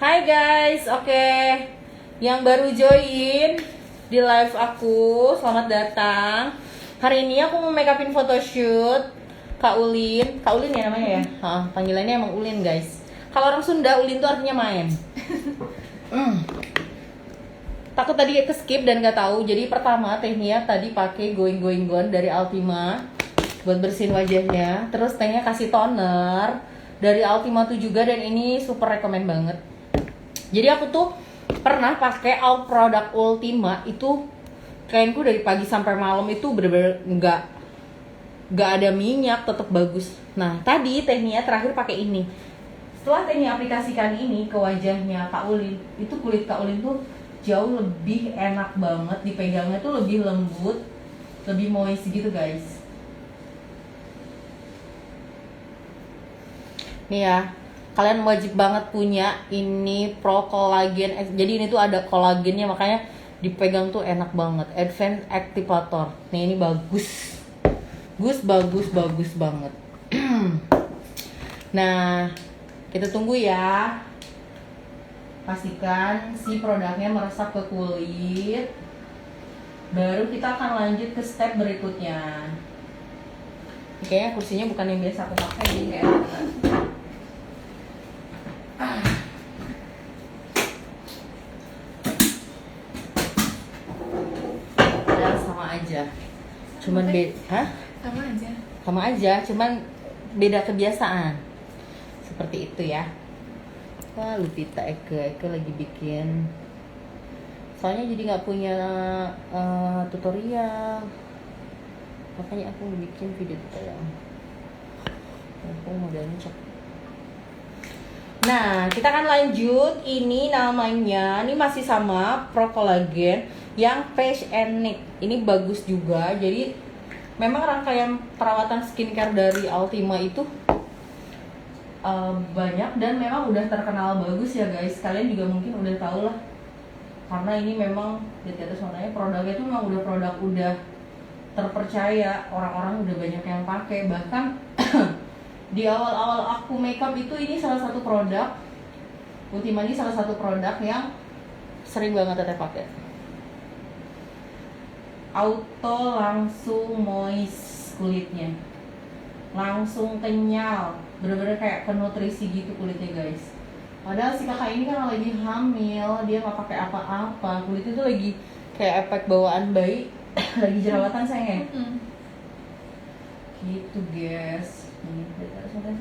Hai guys, oke. Yang baru join di live aku, selamat datang. Hari ini aku mau make upin photoshoot Kak Ulin. Kak Ulin ya namanya ya? Panggilannya emang Ulin guys. Kalau orang Sunda, Ulin tuh artinya main. Takut tadi ke skip dan nggak tahu. Jadi pertama tehnya tadi pakai going gone dari Altima buat bersihin wajahnya. Terus tehnya kasih toner dari Altima tuh juga, dan ini super rekomend banget. Jadi aku tuh pernah pakai produk Ultima itu, kainku dari pagi sampai malam itu bener-bener nggak ada minyak, tetap bagus. Nah tadi tehnya terakhir pakai ini. Setelah tehnya aplikasikan ini ke wajahnya Kak Ulin, itu kulit Kak Ulin tuh jauh lebih enak banget, dipegangnya tuh lebih lembut, lebih moist gitu guys. Nih ya, kalian wajib banget punya ini Pro Collagen. Jadi ini tuh ada kolagennya, makanya dipegang tuh enak banget. Advanced Activator. Nih ini bagus. Bagus banget. Nah, kita tunggu ya. Pastikan si produknya meresap ke kulit. Baru kita akan lanjut ke step berikutnya. Kayaknya kursinya bukan yang biasa aku pakai, jadi kayak sama aja. Cuman sama aja, cuman beda kebiasaan. Seperti itu ya. Wah, Lupita Eke lagi bikin. Soalnya jadi nggak punya tutorial. Makanya aku bikin video tutorial. Aku modelnya cek. Nah, kita akan lanjut. Ini namanya, ini masih sama Pro Collagen yang Face and Neck. Ini bagus juga. Jadi memang rangkaian perawatan skincare dari Altima itu banyak dan memang udah terkenal bagus ya guys. Kalian juga mungkin udah tahu lah, karena ini memang di atas warnanya produknya itu memang udah produk udah terpercaya, orang-orang udah banyak yang pakai. Bahkan di awal-awal aku makeup itu, ini salah satu produk Ultima, ini salah satu produk yang sering banget teteh pakai. Auto langsung moist kulitnya, langsung kenyal, bener-bener kayak penutrisi gitu kulitnya guys. Padahal si kakak ini kan lagi hamil, dia nggak pakai apa-apa, kulitnya tuh lagi kayak efek bawaan bayi lagi jerawatan sayang. Gitu guys. Ini lihat sana.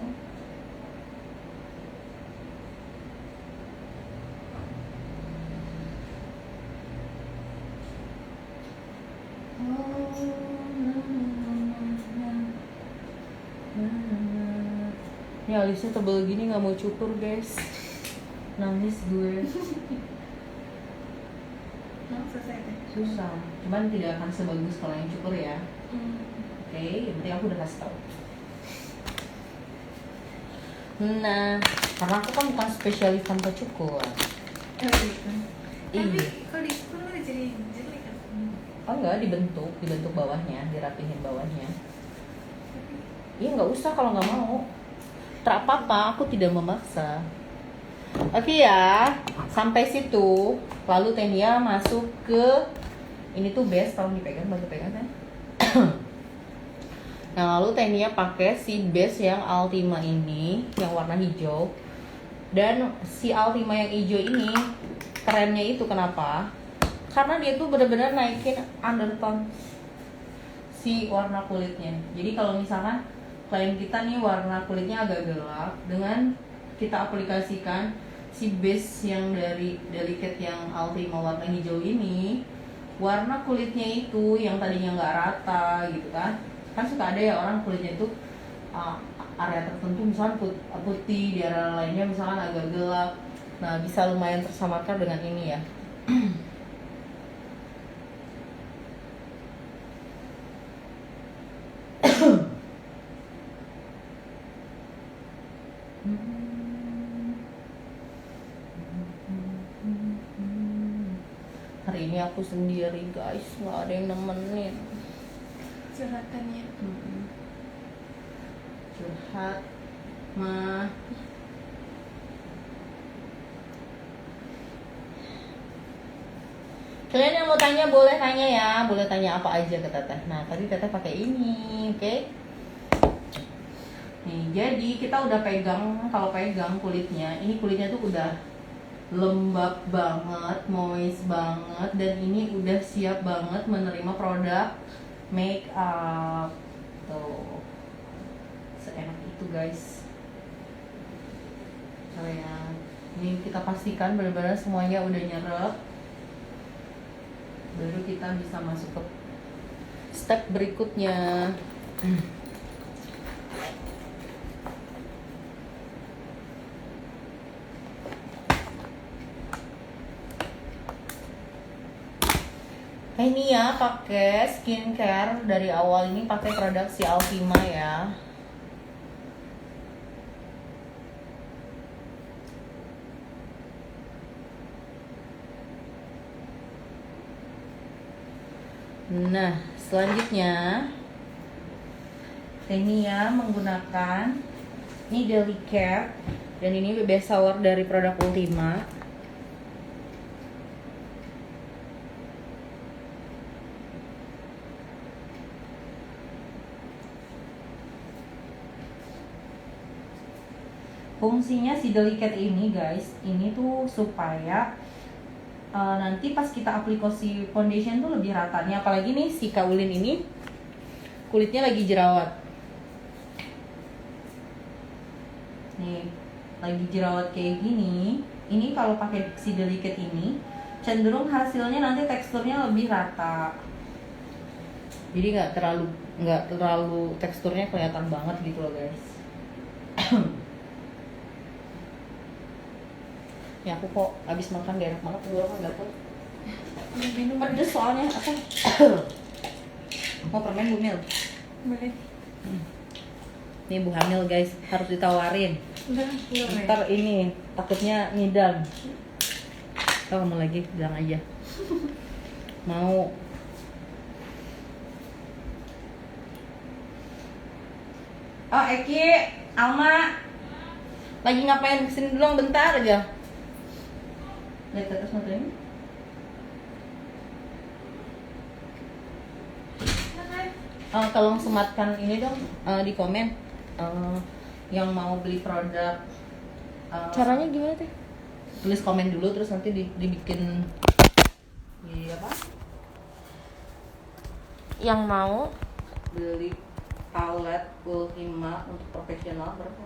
Ini alisnya tebel gini nggak mau cukur guys, nangis gue. Susah, cuman tidak akan sebagus kalau yang cukur ya. Oke, yang penting aku udah kasih tau. Nah, karena aku kan bukan spesialis tanpa cukur. Tapi Iya. kalau dicukur malah jadi jelek kan? Oh enggak, dibentuk bawahnya, dirapihin bawahnya. Iya nggak usah kalau nggak mau. Tak apa-apa, aku tidak memaksa. Oke ya, sampai situ. Lalu Tenia masuk ke ini tuh base, tolong dipegang, bantu pegang kan. Nah lalu Tenia pakai si base yang Altima ini, yang warna hijau. Dan si Altima yang hijau ini kerennya itu kenapa? Karena dia tuh benar-benar naikin undertone si warna kulitnya. Jadi kalau misalkan klien kita nih warna kulitnya agak gelap, dengan kita aplikasikan si base yang dari Delicate yang Altima warna hijau ini, warna kulitnya itu yang tadinya nggak rata gitu kan suka ada ya orang kulitnya itu area tertentu misalkan putih, di area lainnya misalkan agak gelap. Nah bisa lumayan tersamarkan dengan ini ya. Hari ini aku sendiri guys, nggak ada yang nemenin. Curhatannya. Curhat mah Kalian yang mau tanya boleh tanya ya, boleh tanya apa aja ke Teteh. Nah tadi Teteh pakai ini, oke? Nih jadi kita udah pegang, kalau pegang kulitnya, ini kulitnya tuh udah lembab banget, moist banget, dan ini udah siap banget menerima produk make up. Tuh, seenak itu guys. Kalian, ini kita pastikan benar-benar semuanya udah nyerap. Baru kita bisa masuk ke step berikutnya. Ini ya pakai skincare dari awal ini pakai produk si Altima ya. Nah, selanjutnya Tenia menggunakan ini Daily Care dan ini best seller dari produk Ultima. Fungsinya si Delicate ini guys, ini tuh supaya nanti pas kita aplikasi foundation tuh lebih rata nih, apalagi nih si Kaulin ini kulitnya lagi jerawat nih, lagi jerawat kayak gini. Ini kalau pakai si Delicate ini cenderung hasilnya nanti teksturnya lebih rata, jadi nggak terlalu teksturnya kelihatan banget gitu loh guys. Ya aku kok abis makan gak enak banget, gue kan dapet Minum pedes soalnya apa. Mau permen Bu Mil? boleh. Nih Bu Hamil guys, harus ditawarin. Udah, Ntar ini takutnya ngidam. Oh kamu lagi bilang aja. Mau. Oh Eki, Alma, lagi ngapain? Kesini dulu bentar aja. Lihat terus matanya. Tolong sematkan ini dong di komen yang mau beli produk. Caranya gimana teh? Tulis komen dulu terus nanti dibikin di apa? Yang mau Beli palet Ultima untuk profesional berapa?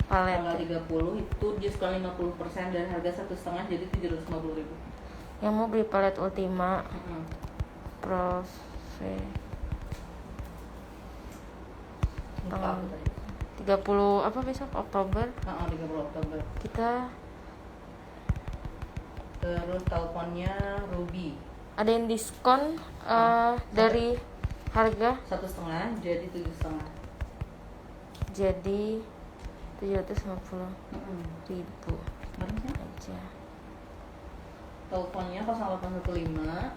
Tanggal palet. 30 itu diskon 50% dari harga 1,5 jadi 750.000. Yang mau beli palet Ultima Lupa Tanggal aku tadi. 30 apa besok Oktober 30 Oktober. kita Terus teleponnya Ruby ada yang diskon dari harga 1,5 jadi 7,5. jadi 750.000 Harusnya aja. teleponnya 0815.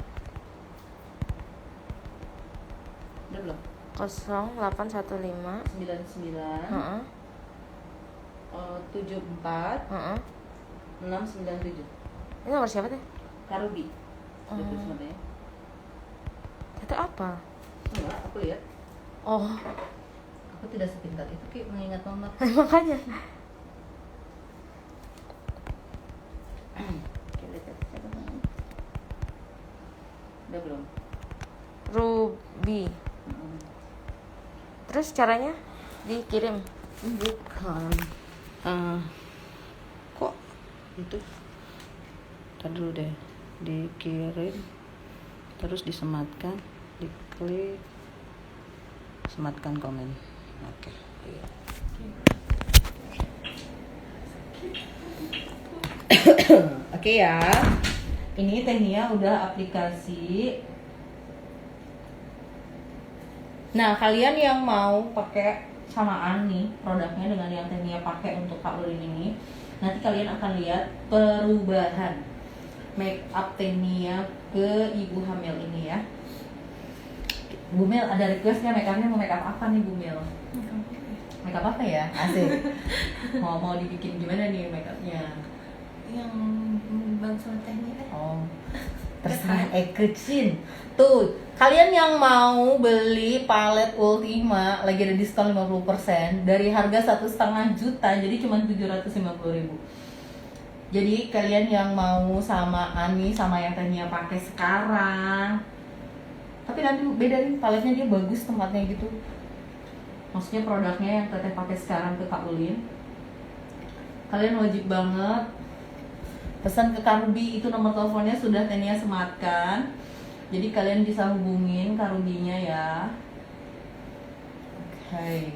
Udah belum? 0815 99 heeh 74 heeh 697. ini nomor siapa teh? Karubi. Udah tulis matanya. Itu apa? Enggak, aku lihat. Oh Aku tidak sepintar itu kayak mengingat nomor. makanya Oke, lihat siapa namanya. Udah belum? Ruby. Terus caranya dikirim Bukan. Kok itu? Ntar dulu deh. Dikirim, terus disematkan, diklik, sematkan komen. Oke. Oke ya. Ini Tenia udah aplikasi. Nah, kalian yang mau pakai samaan nih produknya dengan yang Tenia pakai untuk Kak Ulin ini, nanti kalian akan lihat perubahan make up Tenia ke ibu hamil ini ya. Bu Mel ada requestnya make upnya mau make up apa nih Bu Mel? Make up apa ya? Asik. mau dibikin gimana nih make upnya? Yang bang sama tehnya. Oh, terserah kecil. Tuh, kalian yang mau beli palet Ultima lagi ada diskon 50% dari harga 1,5 juta jadi cuma 750.000. Jadi kalian yang mau sama Ani sama yang tadinya pakai sekarang, tapi nanti beda nih paletnya, dia bagus tempatnya gitu. Maksudnya produknya yang teteh pakai sekarang ke Kak Ulin, kalian wajib banget pesan ke Karubi, itu nomor teleponnya sudah Tenia sematkan. Jadi kalian bisa hubungin Karubinya ya. Oke.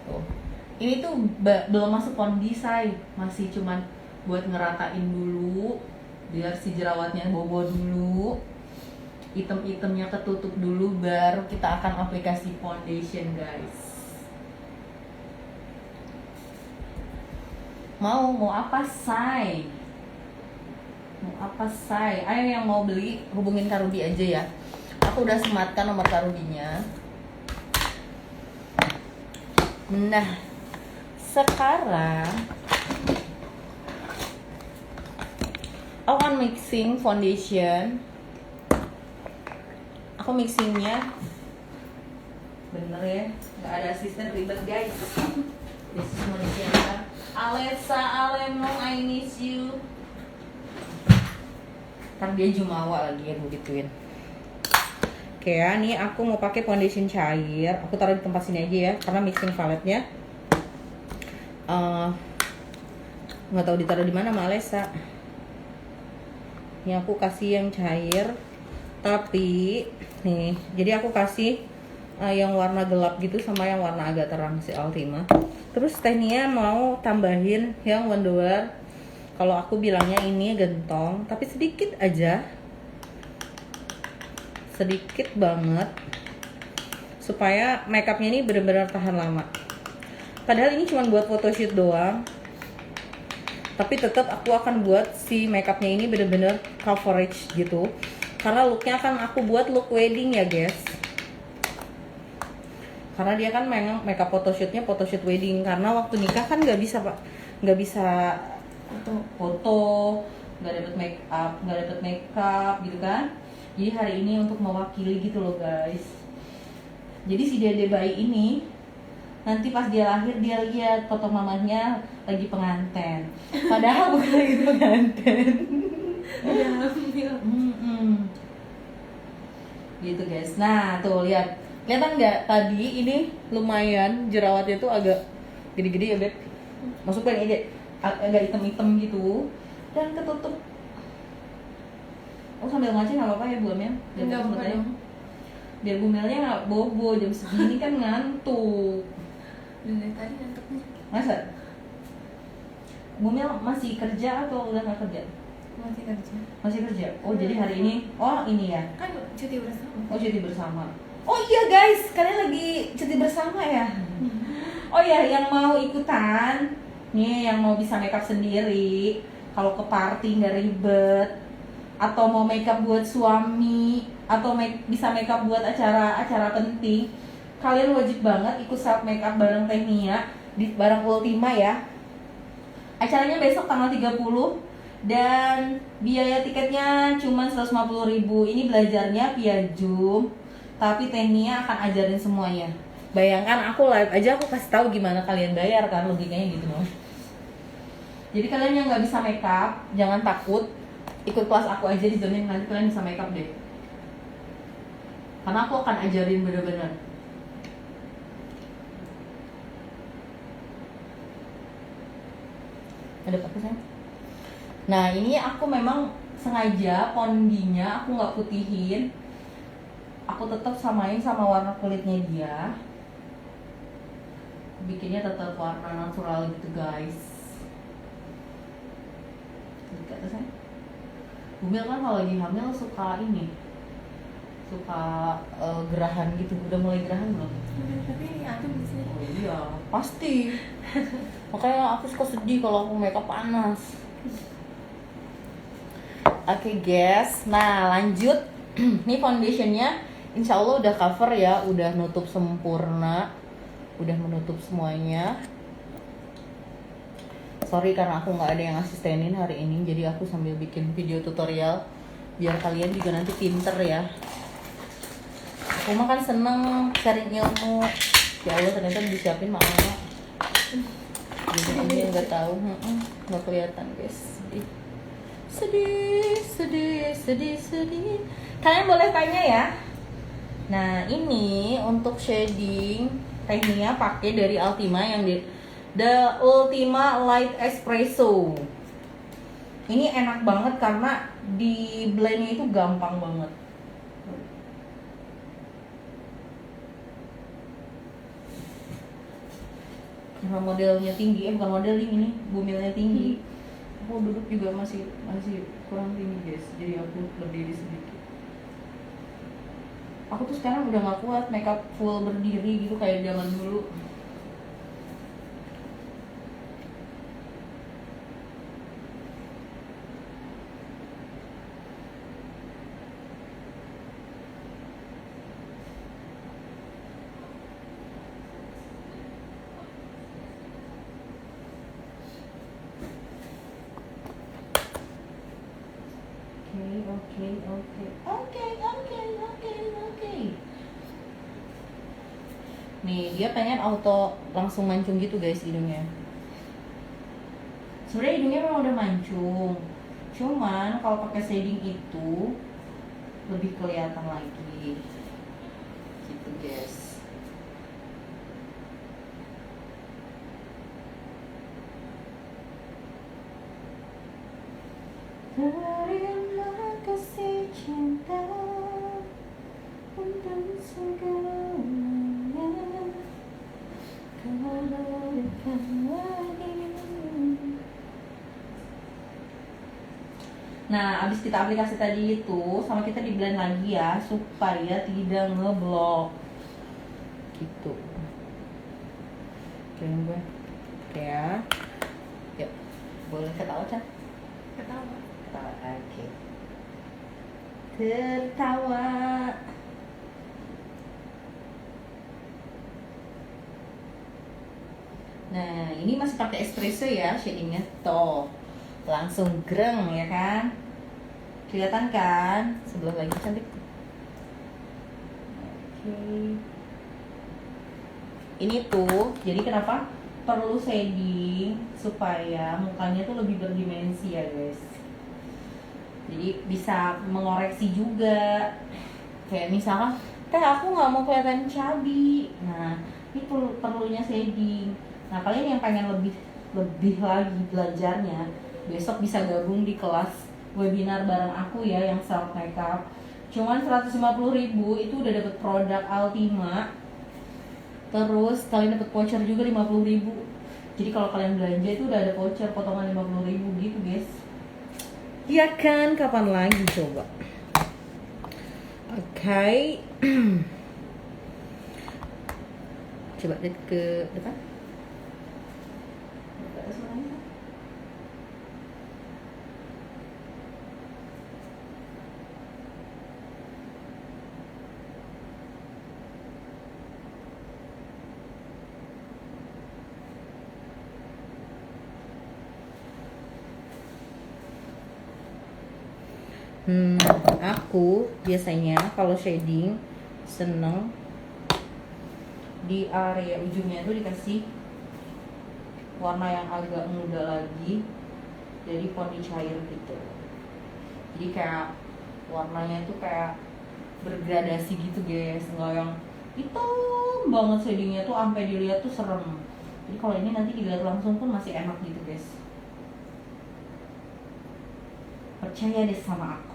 Tuh. Ini tuh belum masuk kondisi, masih cuman buat ngeratain dulu biar si jerawatnya bobo dulu. Item-itemnya ketutup dulu baru kita akan aplikasi foundation, guys. Mau apa, say? Mau apa, say? Ayo yang mau beli hubungin Karubi aja ya. Aku udah sematkan nomor Karubinya. Nah, sekarang aku akan mixing foundation. Aku mixingnya bener ya, nggak ada asisten, ribet guys. This is Malaysia. Alexa, Alemong, I miss you. Ntar dia jumawa lagi ya gue gituin. Oke ya, nih aku mau pakai foundation cair. Aku taruh di tempat sini aja ya, karena mixing paletnya nggak tahu ditaruh di mana sama Alexa. Ini aku kasih yang cair, tapi nih, jadi aku kasih yang warna gelap gitu sama yang warna agak terang si Ultima. Terus Tenia mau tambahin yang Wonderwear. Kalau aku bilangnya ini gentong, tapi sedikit aja, sedikit banget, supaya makeupnya ini benar-benar tahan lama. Padahal ini cuma buat photoshoot doang, tapi tetap aku akan buat si makeupnya ini benar-benar coverage gitu, karena looknya akan aku buat look wedding ya guys. Karena dia kan memang makeup photoshootnya photoshoot wedding, karena waktu nikah kan nggak bisa pak, nggak bisa foto, nggak dapet makeup gitu kan. Jadi hari ini untuk mewakili gitu loh guys. Jadi si dede bayi ini nanti pas dia lahir dia lihat foto mamanya lagi pengantin, padahal bukan lagi pengantin. Udah hamil. Gitu guys. Nah tuh lihat, kelihatan nggak tadi ini lumayan jerawatnya tuh agak gede-gede ya beb. Masuk paling agak hitam-hitam gitu dan ketutup. Oh sambil ngaceng nggak apa-apa ya Bu Amel? Nggak apa-apa dong. Biar Bu Melnya nggak bobo jam segini kan ngantuk. Dari tadi ngantuknya. Masa? Bu Mel masih kerja atau udah nggak kerja? Masih kerja. Masih kerja. Oh jadi hari ini, oh ini ya? Kan cuti bersama. Oh cuti bersama. Oh iya guys, kalian lagi cuti bersama ya? Oh ya, yang mau ikutan, nih yang mau bisa makeup sendiri, kalau ke party nggak ribet, atau mau makeup buat suami, atau bisa makeup buat acara-acara penting, kalian wajib banget ikut self makeup bareng Tenia di bareng Ultima ya. Acaranya besok tanggal 30 dan biaya tiketnya cuma 150.000. Ini belajarnya via Zoom, tapi Tenia akan ajarin semuanya. Bayangkan aku live aja aku kasih tahu gimana kalian bayar kan, logikanya gitu dong. Jadi kalian yang nggak bisa makeup jangan takut, ikut kelas aku aja, dijamin nanti kalian bisa makeup deh. Karena aku akan ajarin bener-bener. Ada apa sih? Nah ini aku memang sengaja pondinya aku nggak putihin, aku tetap samain sama warna kulitnya dia, bikinnya tetap warna natural gitu guys. Dekat tuh saya. Bumil kan kalau lagi hamil suka ini, suka gerahan gitu. Udah mulai gerahan belum? Tapi ini adem di sini. Oh iya pasti. Makanya aku suka sedih kalau aku makeup panas. Oke guys, nah lanjut. Nih foundationnya insya Allah udah cover ya, udah nutup sempurna, udah menutup semuanya. Sorry karena aku nggak ada yang asistenin hari ini, jadi aku sambil bikin video tutorial biar kalian juga nanti pinter ya. Aku mah kan seneng sharing ilmu. Ya Allah, ternyata disiapin mama. Jadi dia nggak tahu, nggak kelihatan guys. Sedih. Kalian boleh tanya ya. Nah ini untuk shading tekniknya pakai dari Altima yang di The Ultima Light Espresso. Ini enak banget karena di blendnya itu gampang banget. Karena modelnya tinggi, bukan model ini, bumilnya tinggi. Aku duduk juga masih kurang tinggi guys, jadi aku berdiri sedikit. Aku tuh sekarang udah gak kuat makeup full berdiri gitu kayak zaman dulu. Oke. Nih, dia pengen auto langsung mancung gitu guys hidungnya. Sebenarnya hidungnya memang udah mancung. Cuman kalau pakai shading itu lebih kelihatan lagi. Gitu guys. Terima kasih cinta untuk segalanya, kau berikan lagi. Nah, abis kita aplikasi tadi itu, sama kita di blend lagi ya, supaya tidak ngeblok. Gitu. Oke, oke ya. Yuk, boleh ketawa, Cak? Ketawa. Oke. Tertawa. Nah, ini masih pakai espresso ya shadingnya. Tuh, langsung greng ya kan? Kelihatan kan? Sebelah lagi cantik. Oke. Ini tuh, jadi kenapa perlu shading supaya mukanya tuh lebih berdimensi ya guys. Jadi bisa mengoreksi juga. Kayak misalkan, aku nggak mau kelihatan cabi. Nah, ini perlunya shading. Nah, kalian yang pengen lebih lagi belajarnya, besok bisa gabung di kelas webinar bareng aku ya yang self makeup. Cuman 150.000 itu udah dapet produk Altima. Terus kalian dapet voucher juga 50.000. Jadi kalau kalian belanja itu udah ada voucher potongan 50.000 gitu guys. Ya kan, kapan lagi coba? Oke. Coba lihat ke depan. Ada suaranya. Aku biasanya kalau shading seneng di area ujungnya itu dikasih warna yang agak muda lagi, jadi poni cair gitu. Jadi kayak warnanya itu kayak bergradasi gitu guys, nggak yang hitam banget shadingnya tuh sampai dilihat tuh serem. Jadi kalau ini nanti dilihat langsung pun masih enak gitu guys. Percaya deh sama aku.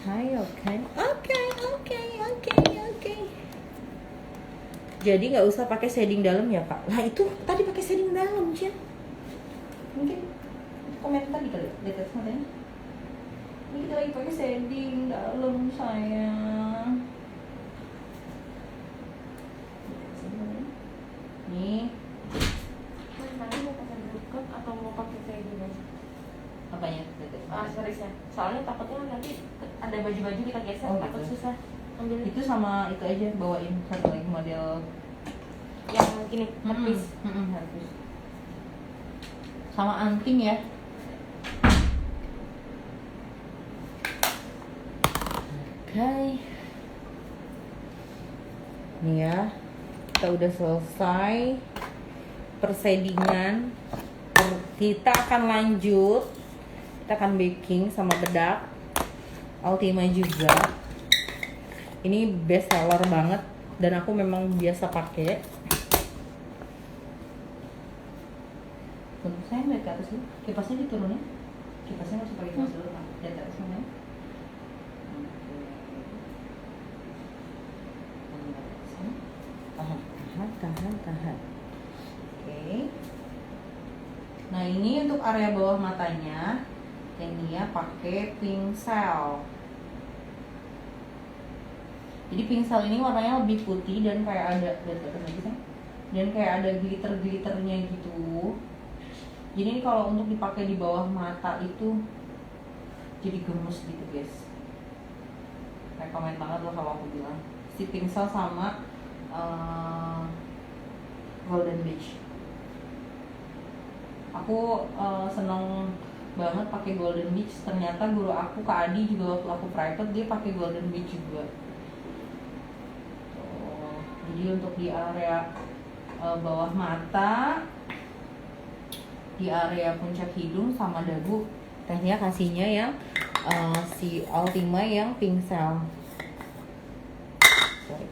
Oke. Jadi nggak usah pakai shading dalam ya Pak. Lah itu tadi pakai shading dalam Cien. Mungkin komentar di kali di atas matanya. Ini kita lagi pakai shading dalam sayang. Nih. Nanti mau pakai bluecut atau mau pakai kayak gimana? Apanya? Sorry. Soalnya takutnya nanti ada baju-baju kita geser, takut gitu. susah ambil. Itu sama itu aja, bawain satu lagi model Yang gini, habis. habis. sama anting ya. Oke. Nih ya, kita udah selesai persedingan. Kita akan lanjut, kita akan baking sama bedak Ultima juga. Ini best seller banget dan aku memang biasa pakai. Tunggu, saya lihat ke atas dulu. Kipasnya diturunin. Kipasnya harus pakai kipas dulu. Lihat ke atas mana? Tahan. Oke. Nah, ini untuk area bawah matanya. Ini ya pakai pincel. Jadi pincel ini warnanya lebih putih dan kayak ada dan kayak ada glitter-glitternya gitu. Jadi ini kalau untuk dipakai di bawah mata itu jadi gemes gitu guys. Rekomen banget loh kalau aku bilang. Si pincel sama Golden Beach. Aku seneng banget pakai Golden Beach. Ternyata guru aku Kak Adi juga waktu aku private dia pakai Golden Beach juga. Jadi untuk di area bawah mata, di area puncak hidung sama dagu, tehnya kasihnya yang si Ultima yang pincel. Sorry,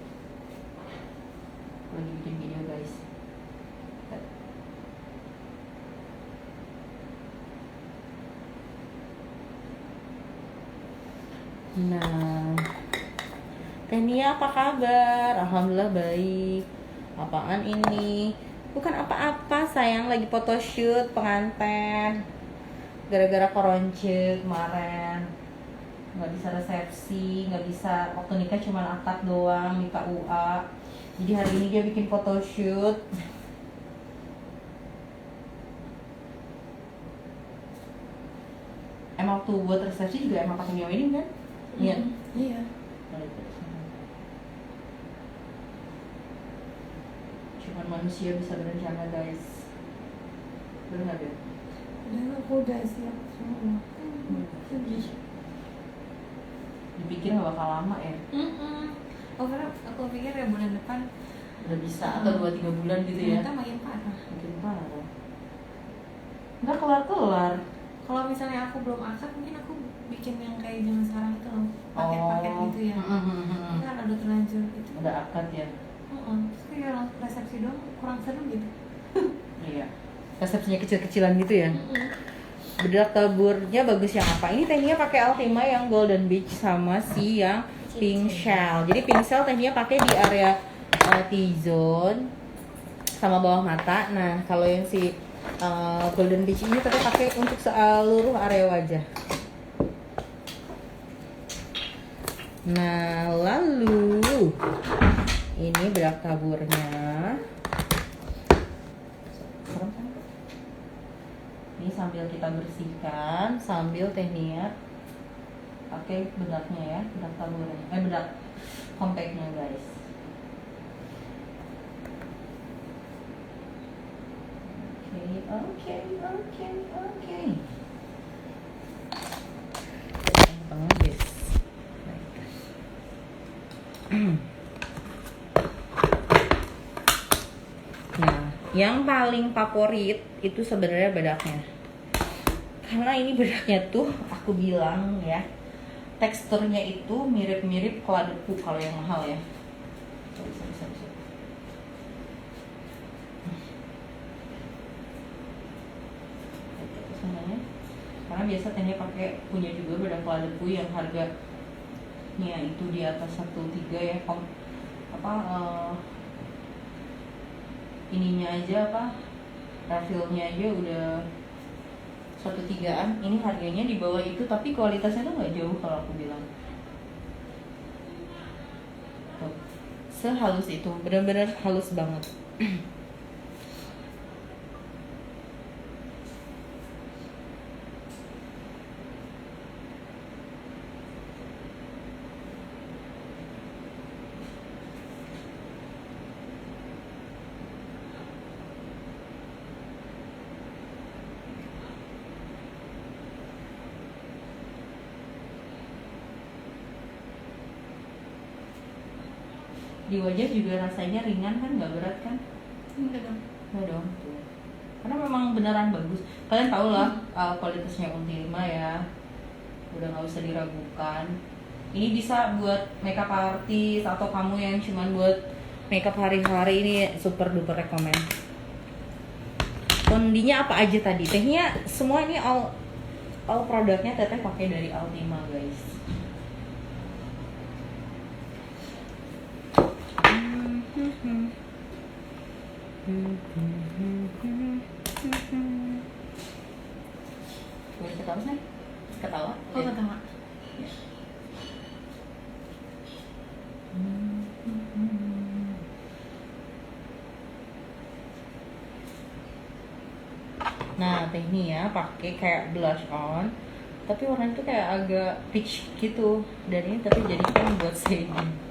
lagi bikin video guys. Nah, Tania apa kabar? Alhamdulillah baik. Apaan ini? Bukan apa-apa sayang, lagi photoshoot pengantin. Gara-gara koronce kemarin nggak bisa resepsi, nggak bisa, waktu nikah cuma akad doang di KUA. Jadi hari ini dia bikin photoshoot. Emang waktu buat resepsi juga emang pakai wedding kan? Iya. Iya. Cuman manusia bisa berencana guys. Benar ya? Dan aku udah siap semua. Sedih. Dipikir gak bakal lama ya? Oh, karena aku pikir ya bulan depan Udah bisa, atau 2-3 bulan gitu ya? ternyata makin parah. Makin parah. Nggak kelar-kelar. Kalau misalnya aku belum akad, mungkin aku bikin yang kayak zaman sekarang itu loh, paket-paket gitu ya. Ini kan udah terlanjur gitu. Udah akad ya? Terus kayak langsung resepsi doang kurang seru gitu. Iya. Resepsinya kecil-kecilan gitu ya? Bedak taburnya bagus yang apa? Ini tehnya pakai Ultima yang Golden Beach sama si yang Pink Shell. Jadi Pink Shell tehnya pakai di area T-zone sama bawah mata. Nah, kalau yang si Golden Beach ini tapi pakai untuk seluruh area wajah. Nah, lalu ini bedak taburnya. Ini sambil kita bersihkan, sambil tekniknya pakai bedaknya ya, bedak taburnya, bedak compactnya guys. Oke. Gampang guys. Nah, yang paling favorit itu sebenarnya bedaknya. Karena ini bedaknya tuh aku bilang ya, teksturnya itu mirip-mirip keladepu kalau yang mahal ya. Bisa. Karena biasa tehnya pakai punya juga bedak keladepu yang harganya itu di atas 1.3 ya. Ininya aja refillnya aja udah 1.3-an. Ini harganya di bawah itu tapi kualitasnya tuh nggak jauh kalau aku bilang. Tuh, sehalus itu, benar-benar halus banget. di wajah juga rasanya ringan kan, nggak berat kan? Enggak dong. Nggak dong. Tuh. Karena memang beneran bagus. Kalian tau lah kualitasnya Ultima ya. Udah nggak usah diragukan. Ini bisa buat makeup artist atau kamu yang cuman buat makeup hari-hari, ini super duper rekomen. Kondinya apa aja tadi? Tehnya semua ini all produknya teteh pakai dari Ultima guys. Boleh ketawa sih? Ketawa? Oh, ketawa. Nah, teh ini ya pakai kayak blush on, tapi warnanya tuh kayak agak peach gitu. Dan ini tapi jadikan buat shading.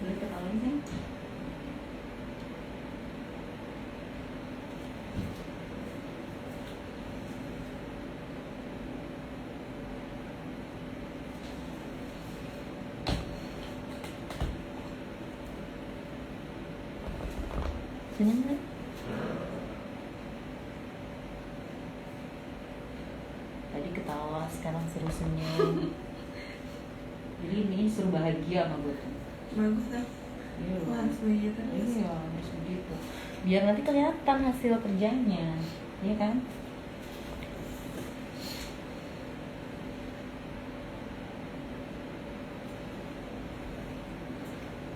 Boleh ketawain sih? Senyum kan? Tadi ketawa, sekarang seru senyum. Jadi ini suruh bahagia sama gue tuh. Bagus kan? Iya, Aku harus begitu terus. iya harus begitu. Biar nanti kelihatan hasil kerjanya, iya kan?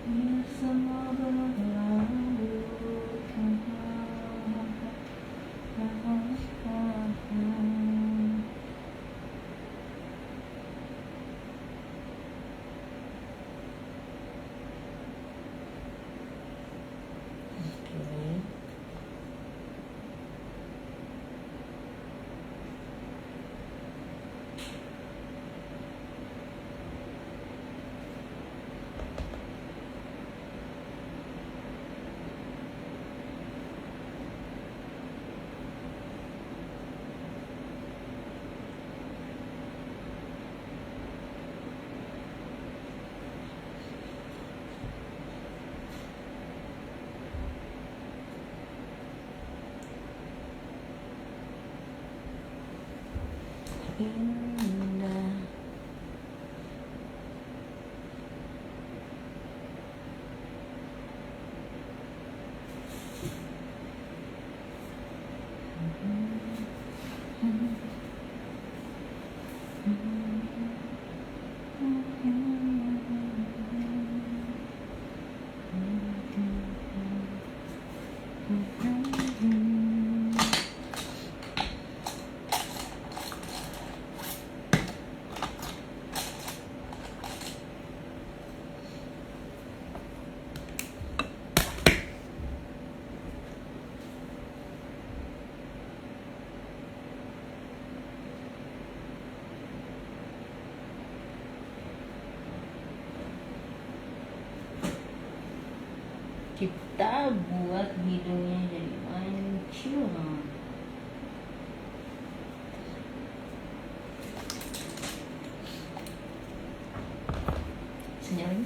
Biar semua berlalu. Oke. Indah. Kita buat hidungnya jadi mancung. Senyum.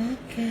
Oke.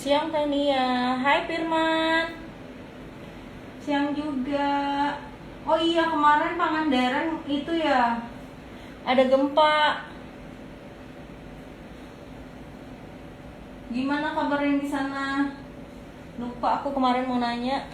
Siang Tania. Hai Firman. Siang juga. Oh iya, kemarin Pangandaran itu ya ada gempa. Gimana kabarnya di sana? Lupa aku kemarin mau nanya.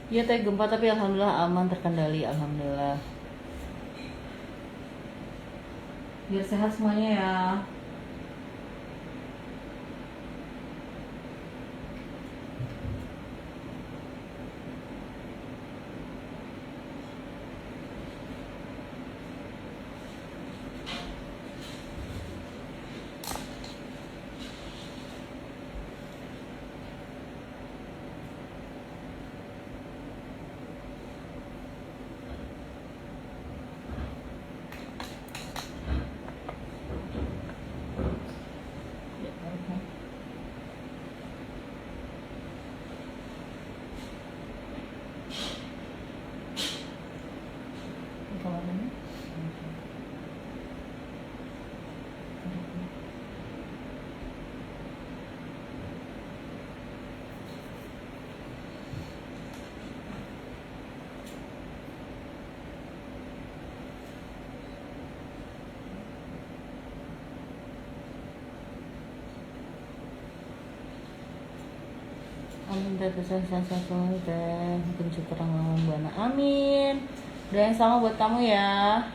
Iya teh gempa tapi alhamdulillah aman, terkendali, alhamdulillah. Biar sehat semuanya ya. Amin, terbesar satu teh penciptaan buana. Amin. Doa yang sama buat kamu ya.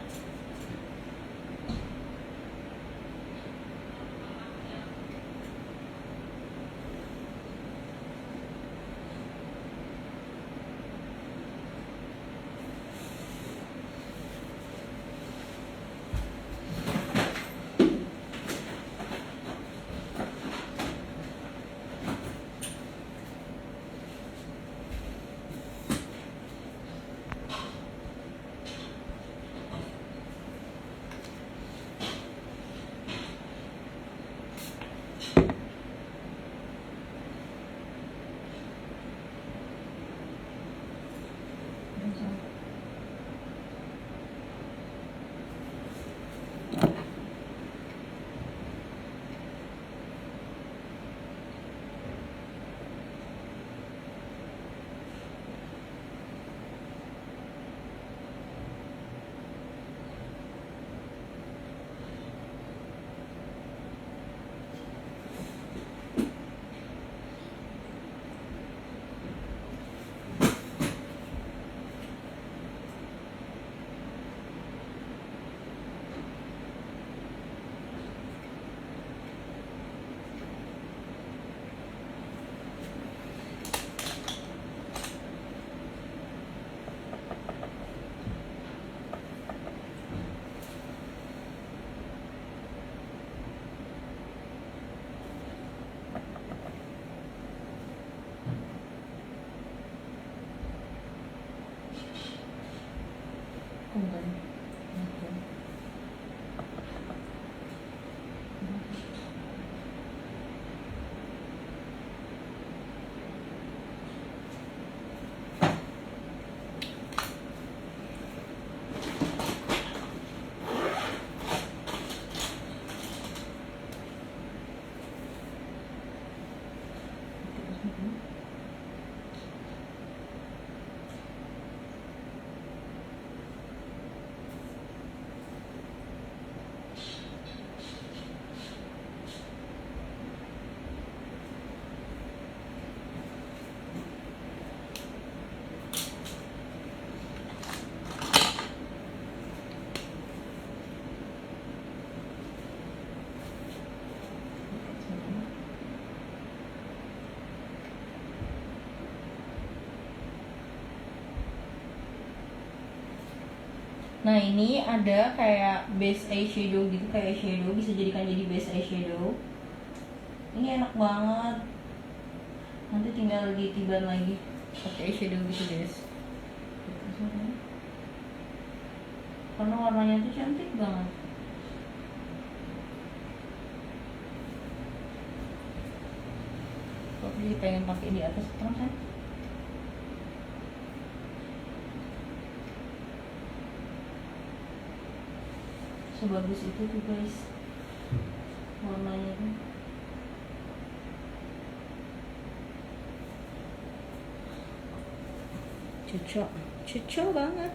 Nah ini ada kayak base eyeshadow gitu, kayak eyeshadow bisa jadikan jadi base eyeshadow. Ini enak banget. Nanti tinggal ditiban lagi pakai eyeshadow gitu guys. Karena warnanya tuh cantik banget. Aku jadi pengen pakai di atas terus kan. Sebagus itu tuh guys warnanya tuh. Cocok banget.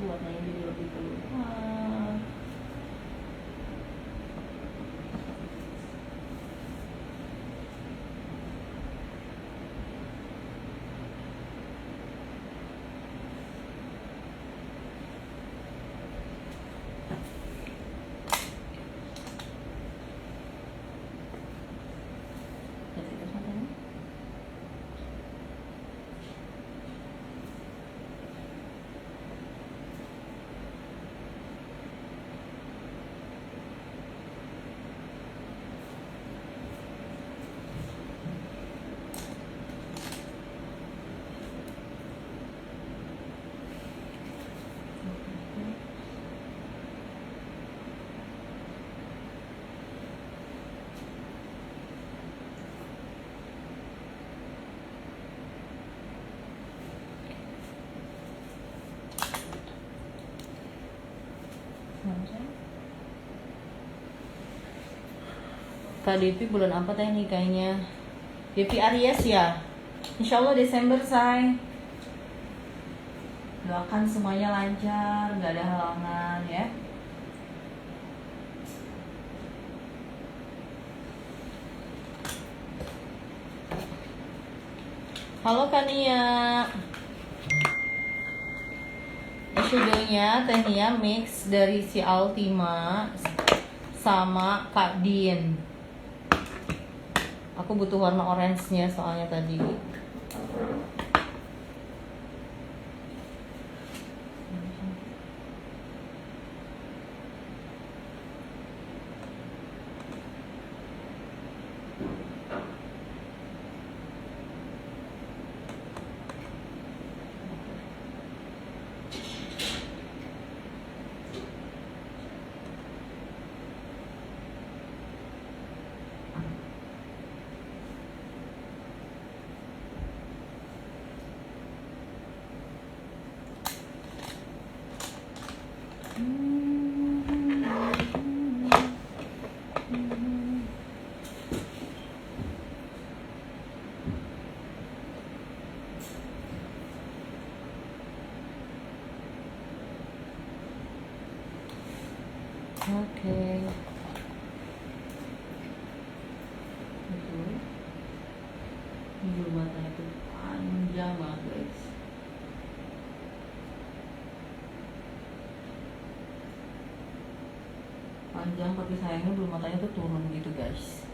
Warnanya jadi lebih keluar. Kak Devi bulan apa teh nikahnya? Devi Aries ya? Insya Allah Desember say. Doakan semuanya lancar, nggak ada halangan ya. Halo Kania. Eyeshadownya Teh Nia mix dari si Altima sama Kak Din. Aku butuh warna orange-nya soalnya tadi. Oke. Ini bulu matanya tuh panjang banget guys. Panjang tapi sayangnya bulu matanya tuh turun gitu guys.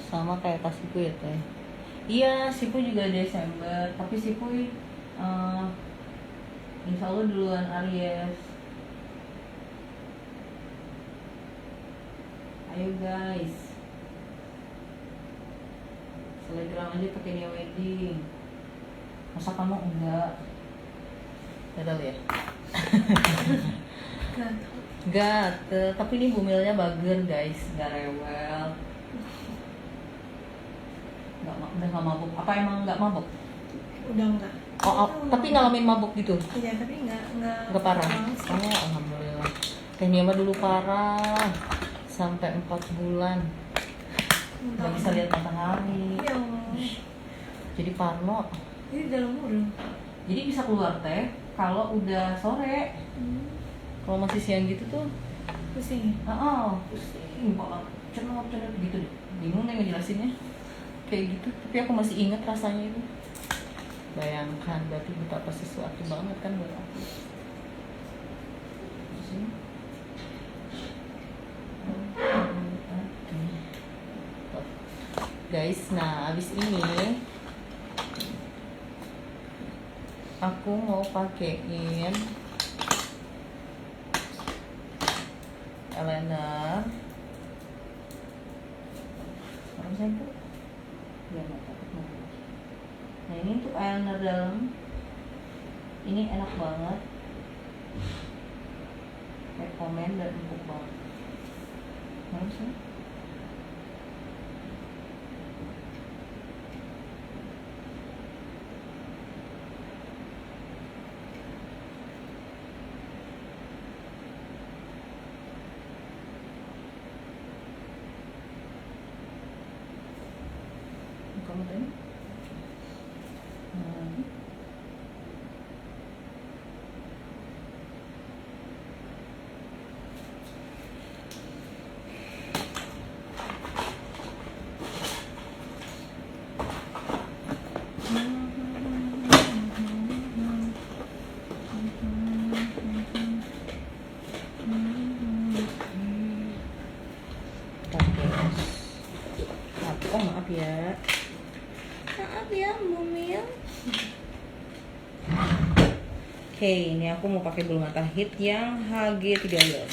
Sama kayak Kak Sipu ya teh. Iya, Sipu juga Desember, tapi Sipu insya Allah duluan Aries. Ayo guys, selebgram aja pakai Nia Wedding. Masa kamu enggak? Gatel ya? Gatel, tapi ini bumilnya bager guys, nggak rewel. Udah nggak mabuk. Apa emang nggak mabuk? Udah enggak. Tapi ngalamin mabuk gitu? Iya, tapi enggak Parah? langsung. Oh, alhamdulillah. Teh Nia mah dulu parah, sampai 4 bulan nggak bisa lihat matahari. Ya Allah. Jadi parno. Ini dalam murung. Jadi bisa keluar teh kalau udah sore. Kalau masih siang gitu tuh Pusing ya? Pusing kepala, cenut gitu deh. Bingung nih ngejelasinnya. Kayak gitu, tapi aku masih ingat rasanya itu. Bayangkan, berarti betapa sesuatu banget kan buat aku. Guys, nah abis ini aku mau pakein eyeliner. Apa sih itu? Biar nggak takut mati. Nah ini untuk eyeliner dalam. Ini enak banget. Rekomen dan empuk banget. Mana sih? Kamu tadi? Maaf ya. Maaf ya, Bumil. Oke, ini aku mau pakai bulu mata hit yang HG13.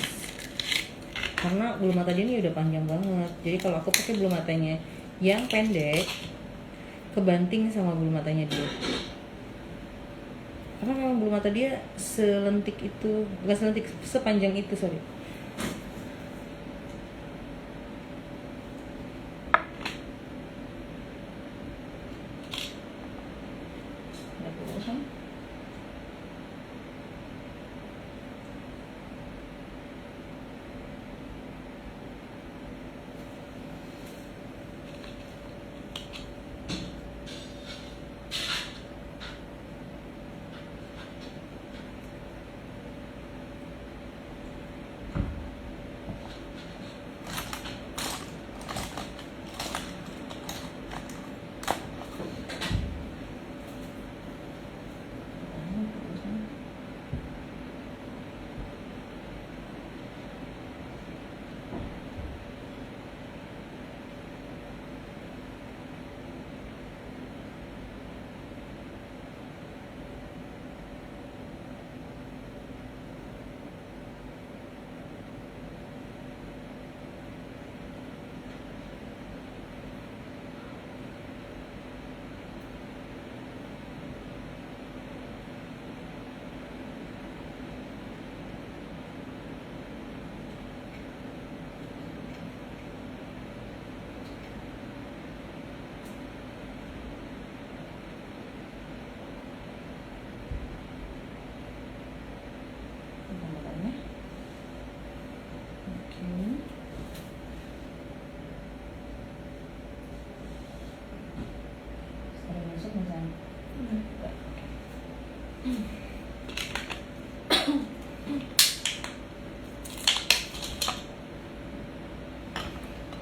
Karena bulu mata dia ini udah panjang banget. Jadi kalau aku pakai bulu matanya yang pendek, kebanting sama bulu matanya dia. Karena memang bulu mata dia selentik itu, bukan selentik, sepanjang itu, sorry.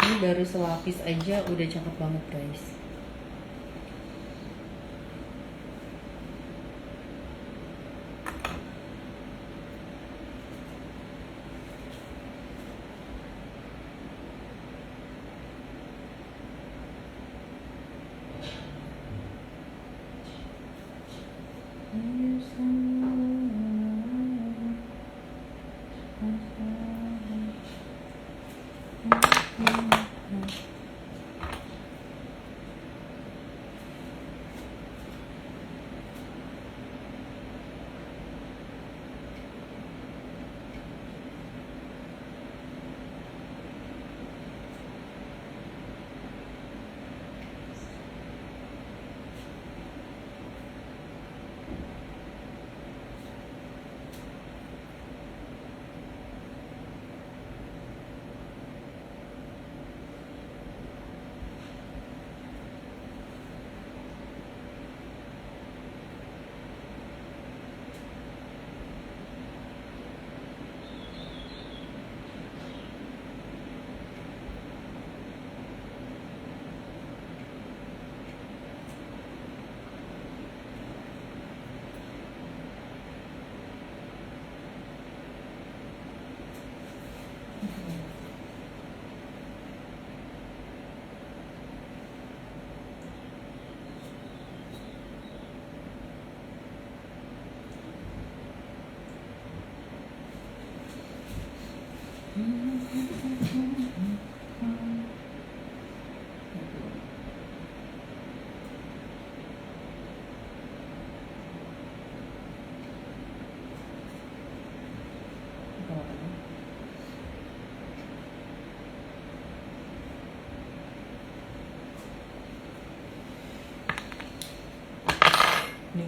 Ini baru selapis aja udah cakep banget guys.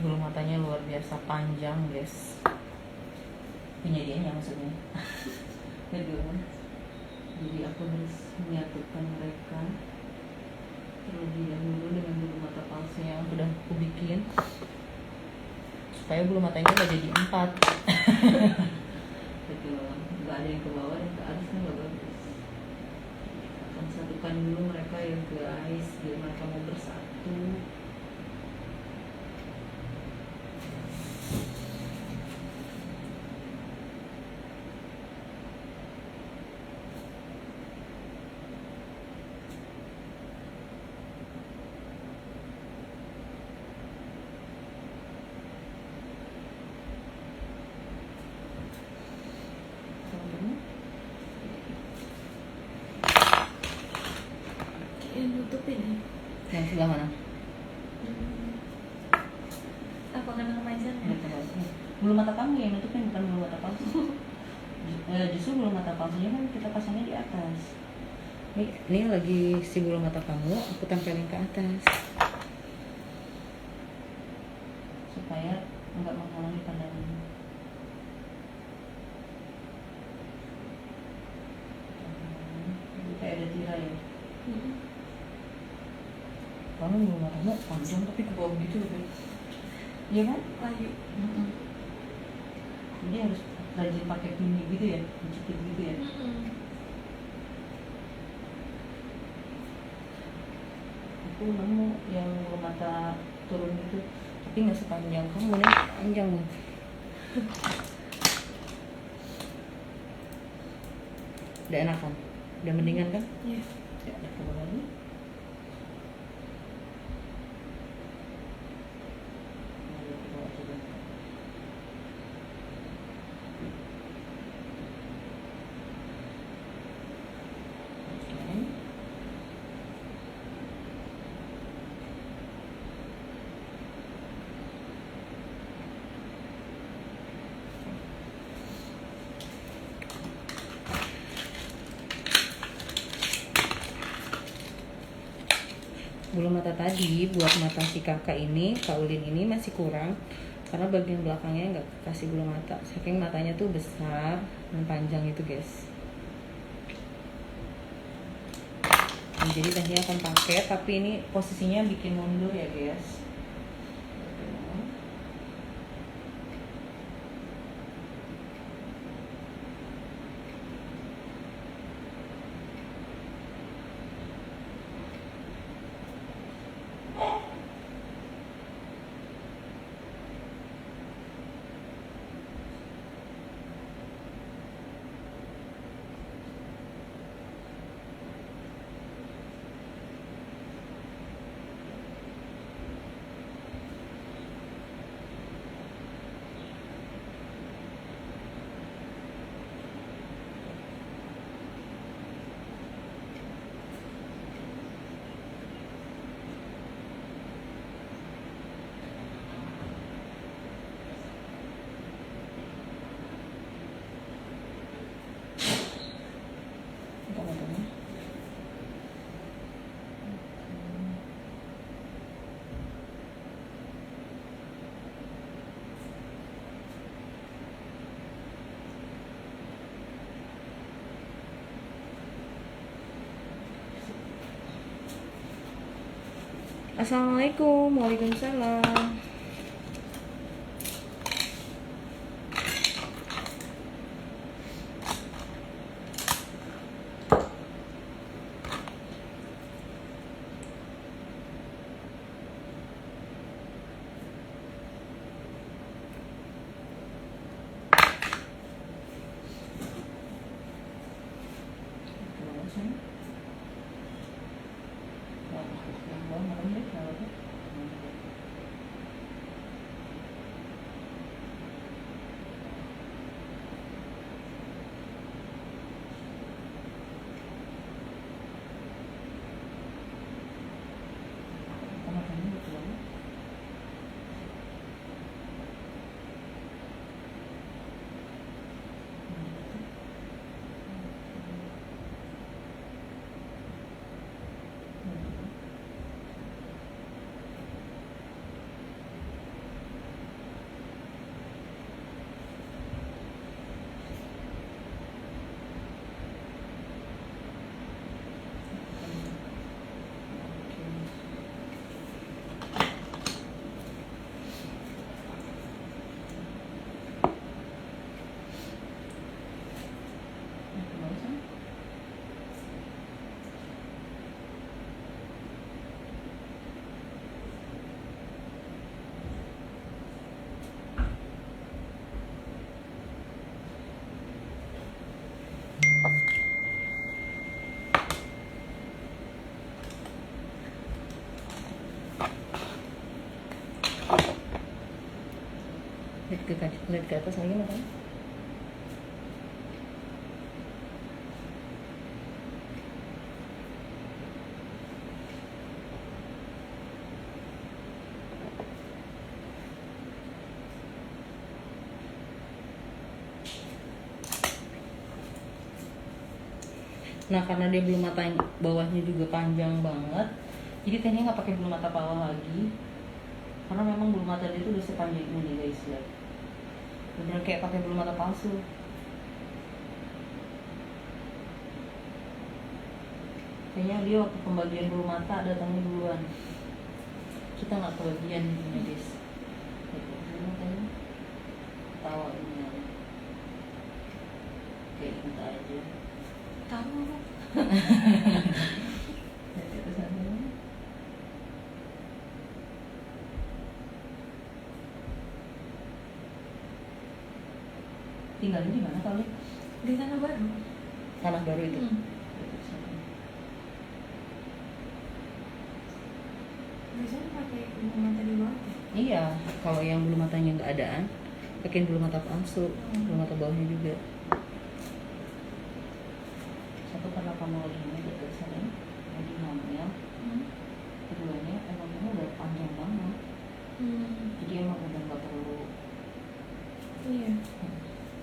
bulu matanya luar biasa panjang guys, punya dianya maksudnya. Aduh. Jadi aku harus menyatukan mereka terlebih dahulu dengan bulu mata palsu yang sudah aku bikin, supaya bulu matanya nggak jadi 4. Betul, nggak ada yang ke bawah dan ke atas kan nggak bagus. Akan satukan dulu mereka ya guys, biar mereka mau bersatu. Yang nutupin ya. Yang sebelah mana? Apa kena kemasannya? Bulu mata kamu yang nutupin, bukan bulu mata palsu. Justru bulu mata palsunya kan kita pasangnya di atas. Ini lagi si bulu mata kamu aku tempelin ke atas supaya nggak menghalangi pandangan. Jadi kayak ada tirai ya. Kamu bulu matamu panjang tapi ke bawah gitu kan? Iya kan? Layu. Jadi harus rajin pakai pini gitu ya, dijepit gitu ya. Aku nemu yang bulu mata turun gitu, tapi nggak sepanjang kamu nih, panjang banget. Udah enak kan? Udah mendingan kan? Iya. Ya, ada coba lagi. Ayo, coba. Oke. Bulu mata tadi buat mata si kakak ini, Kak Ulin ini masih kurang karena bagian belakangnya nggak kasih bulu mata, saking matanya tuh besar dan panjang itu guys. Nah, jadi tadinya akan pakai, tapi ini posisinya bikin mundur ya guys. Assalamualaikum, waalaikumsalam. Lihat ke atas lagi matanya. Nah karena dia bulu mata bawahnya juga panjang banget, jadi tehnya nggak pakai bulu mata bawah lagi, karena memang bulu mata dia tuh udah sepanjang ini guys ya, bener kayak pakai bulu mata palsu. Kayaknya dia waktu pembagian bulu mata datangnya duluan, kita nggak kebagian ini guys. Gitu, matanya tawa ini ya. Kayak kita aja. Tahu. Tinggalnya di mana kali? Di Tanah Baru. Tanah Baru itu. Biasanya pakai bulu mata di bawah. Iya, kalau yang bulu matanya nggak adaan, pakein bulu mata palsu, bulu mata bawahnya juga. Satu karena kamu lagi ini dekat sana, lagi hamil. Keduanya emang kamu udah panjang banget, jadi emang udah nggak perlu. Iya.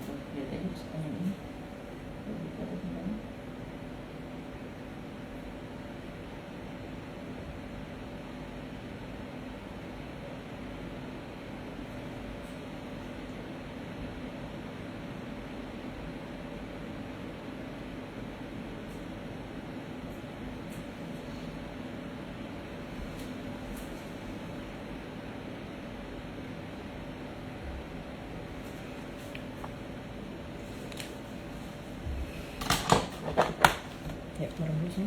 Tuh, lihat aja sepanjang ini. Tuh, lihat aja sepanjang. Ya, merebusnya.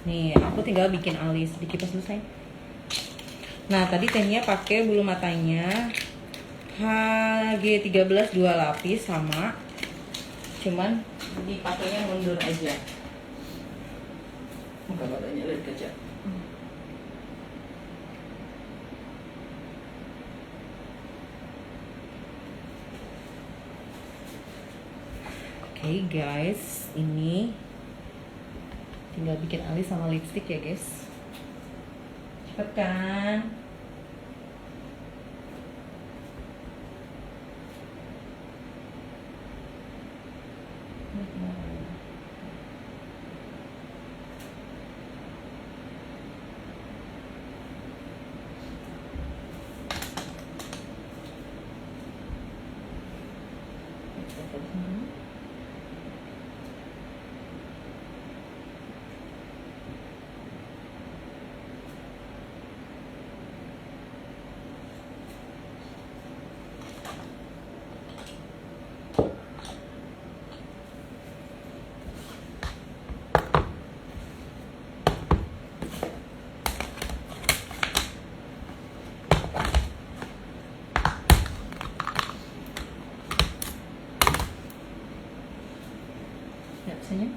Nih, aku tinggal bikin alis, dikipas dulu sayang. Nah, tadi tehnya pakai bulu matanya HG13 2 lapis sama. Cuman dipakainya mundur aja. Muka matanya lihat kaca. Oke guys, ini tinggal bikin alis sama lipstick ya guys. Cepet kan? Ya, senyum.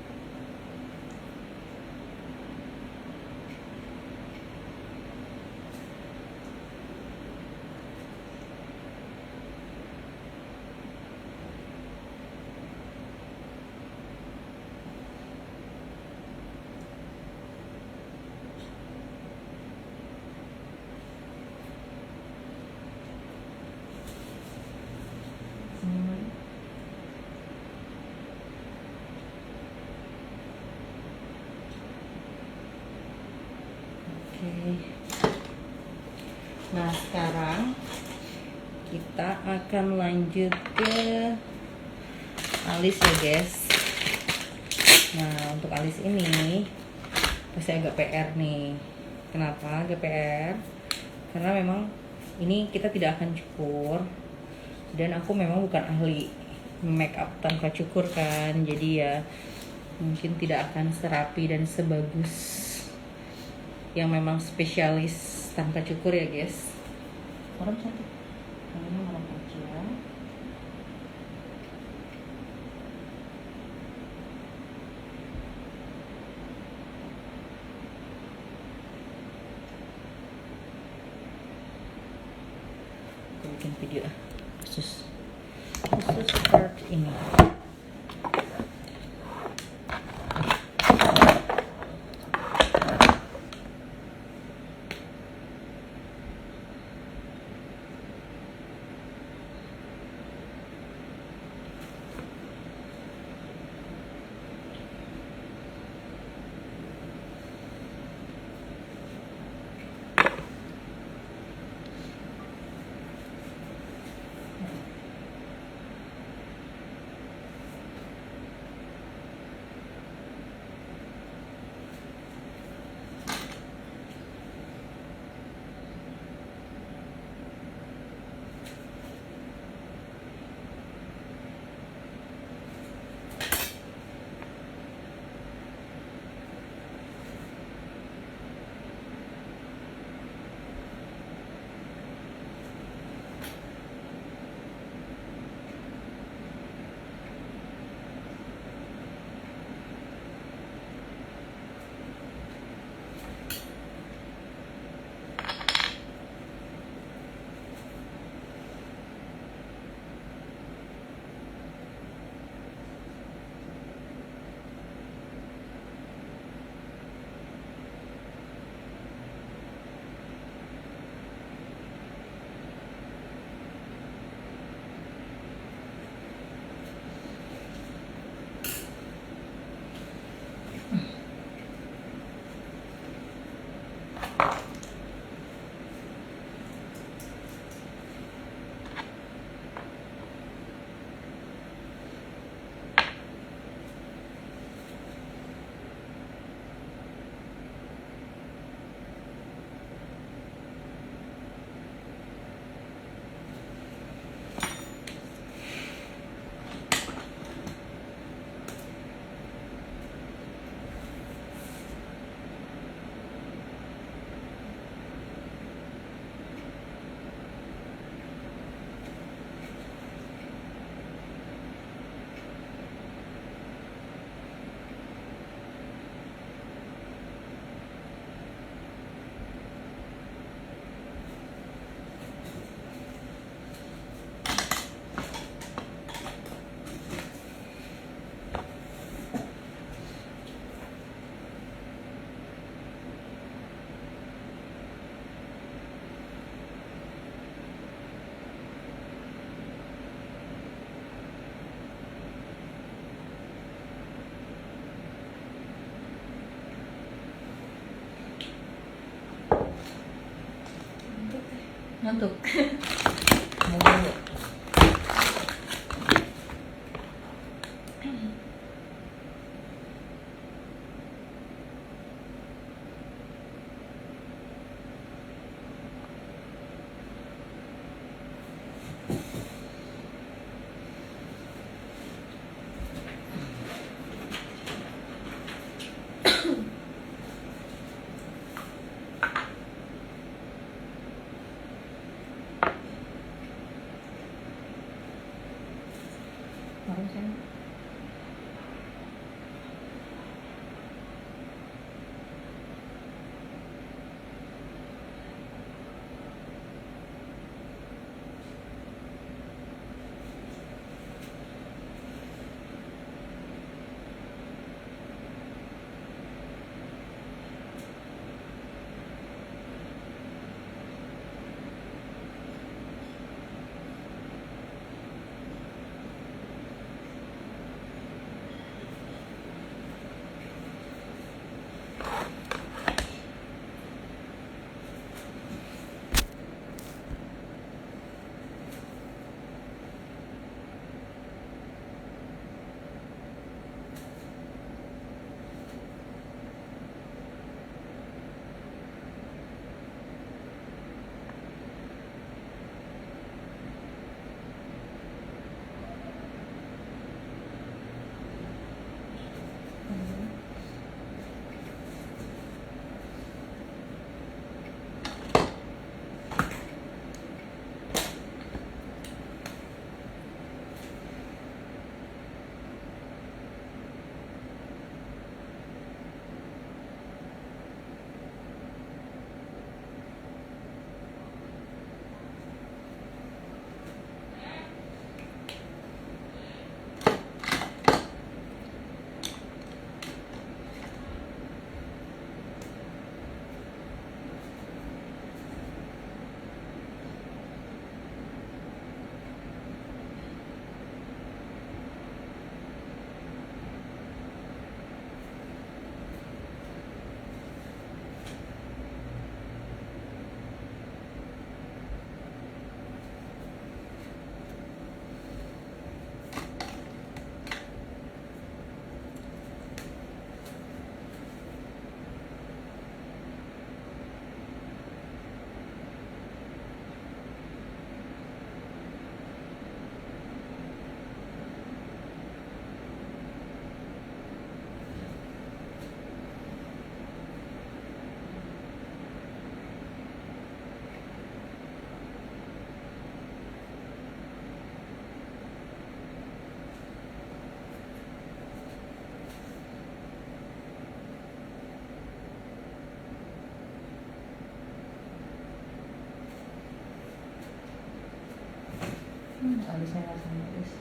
Senyum lagi. Oke. Nah, sekarang kita akan lanjut ke alis ya, guys. Nah, untuk alis ini pasti agak PR nih. Kenapa agak PR? Karena memang ini kita tidak akan cukur. Dan aku memang bukan ahli make up tanpa cukur kan. Jadi ya mungkin tidak akan serapi dan sebagus yang memang spesialis tanpa cukur ya guys. Orang cantik. Yang ini merem aja. video khusus part ini. Ngantuk. Mau dulu. Harusnya. alisnya nggak sama guys.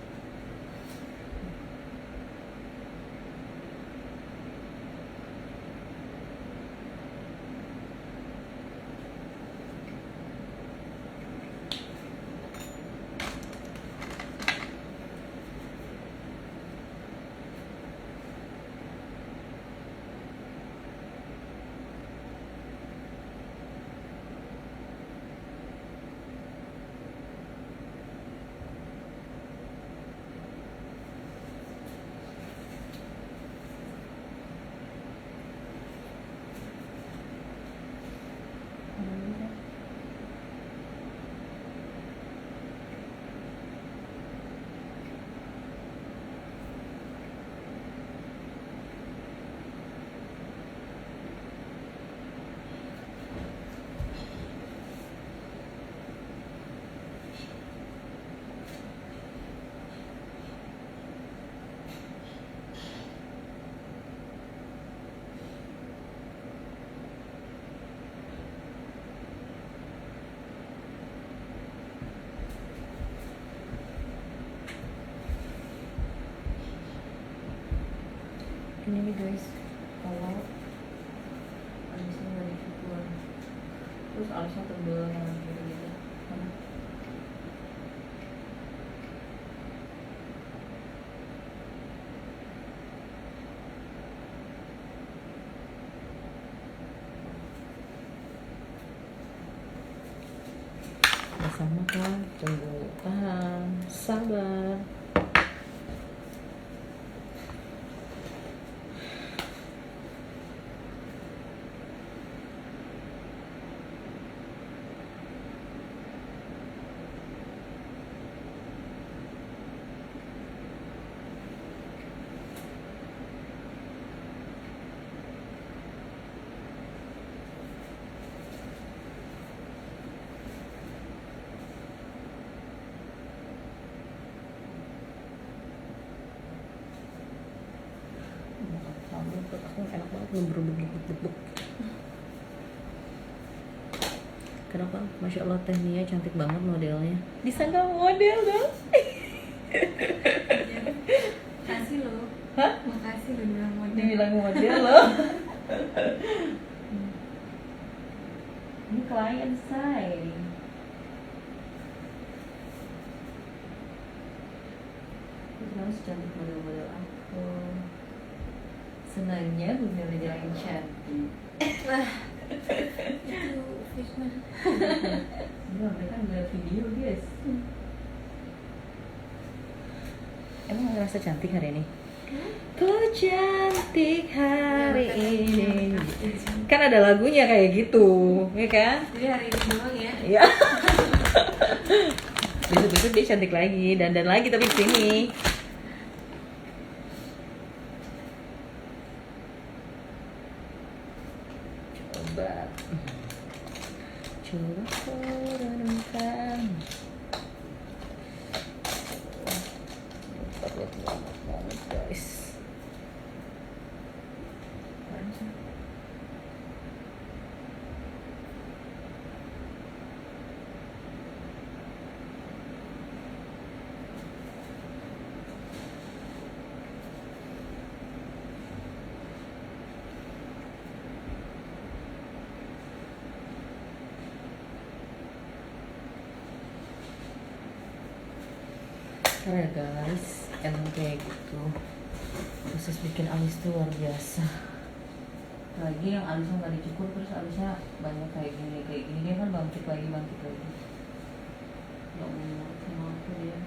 Ini nih guys, kalau alisnya nggak dicukur, terus alisnya tebel yang gitu-gitu. Sama kan, tunggu, tahan, sabar. Aku enak banget ngebruduk-bruduk. Kenapa? Masya Allah teh Nia cantik banget modelnya. Disangka model dong. Makasih loh. Hah? Makasih lo bilang model. Dibilang model loh. Ini klien saya. Terus secantik model-model aku. Senangnya punya model yang cantik. Itu Fishman. Enggak, mereka ngeliat video guys. Emang ngerasa cantik hari ini? Ku cantik hari ini. Kan ada lagunya kayak gitu, ya kan? Jadi hari ini doang ya. Iya. Besok-besok dia cantik lagi, dandan lagi tapi di sini. Coba. Coba renungkan. Lihat banget guys. Karena guys, emang kayak gitu. Proses bikin alis tuh luar biasa. Lagi yang alisnya nggak dicukur terus alisnya banyak kayak gini dia kan bangkit lagi. Ya Allah, sama aku dia.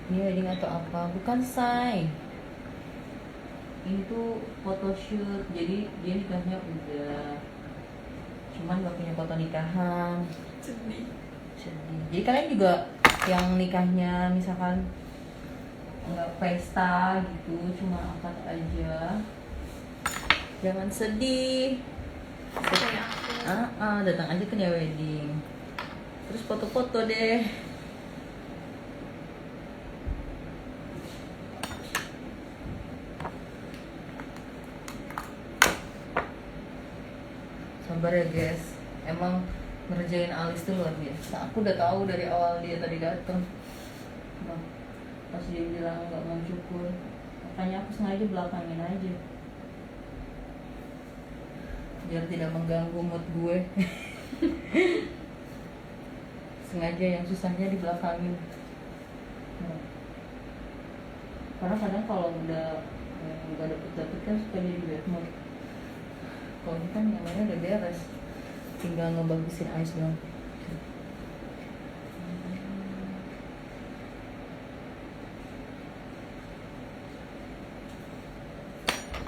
Ini wedding atau apa? Bukan, say. Ini tuh photoshoot, jadi dia nikahnya udah, cuman gak punya foto nikahan. Sedih. Jadi kalian juga yang nikahnya misalkan nggak pesta gitu, cuma akad aja, jangan sedih. Kayak aku. Datang aja ke dia wedding, terus foto-foto deh. sabar ya guys, emang ngerjain alis tuh luar biasa. Aku udah tahu dari awal dia tadi dateng. Nah, pas dia bilang nggak mau cukur, makanya aku sengaja belakangin aja biar tidak mengganggu mood gue. Sengaja yang susahnya di belakangin. Nah, karena kadang kalau udah nggak dapet kan suka jadi bad mood. Kalau ini kan yang lainnya udah beres, tinggal ngebagusin alis doang.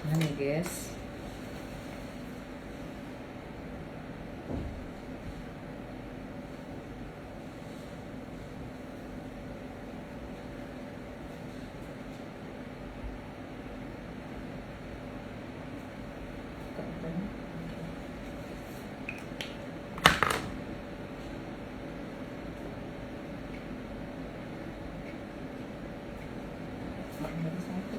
Nah nih guys, baru satu.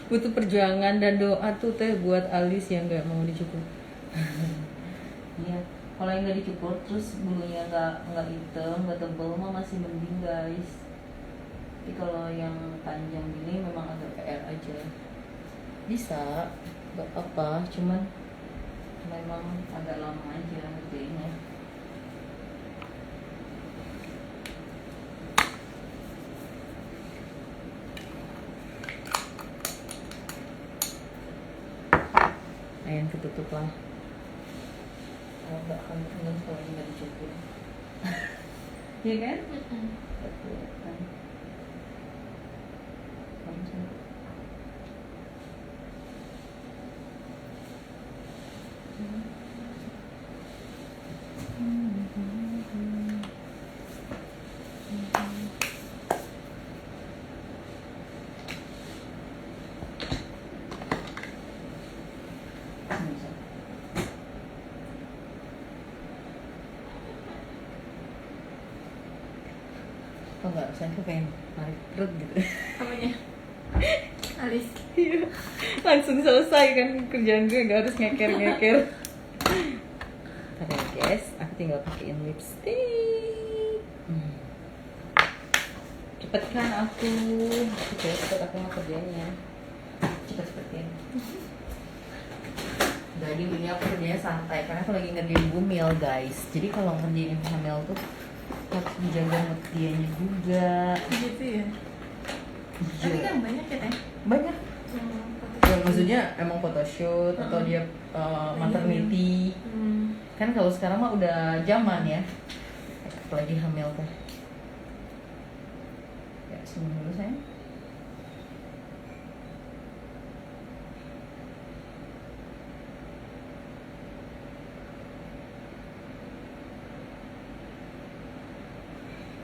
Butuh perjuangan dan doa tuh teh buat alis yang nggak mau dicukur. Iya, kalau yang nggak dicukur terus bulunya nggak hitam, nggak tebel mah masih mending guys. Tapi kalau yang panjang gini memang agak PR aja. Bisa, nggak apa, cuman memang agak lama aja ngerjainnya. Ayan ketutup lah. Oh, nggak akan ketemu kalau ini nggak dicukur. Iya kan? Kelihatan. Langsung. Oh enggak, saya tuh pengen narik perut gitu. Apanya? Alis. Langsung selesai kan kerjaan gue, nggak harus ngeker-ngeker. Ntar ya guys, aku tinggal pakein lipstick. Cepet kan aku cepet aku ngerjainnya. Cepet-cepetin. Jadi ini aku kerjanya santai karena aku lagi ngerjain bumil guys. Jadi kalau ngerjain hamil tuh harus dijaga mood dianya juga. Gitu ya. Tapi kan banyak ya teh. Banyak. Ya maksudnya emang photoshoot atau dia maternity. Kan kalau sekarang mah udah zaman ya. Apalagi hamil teh. Ya senyum dulu sayang.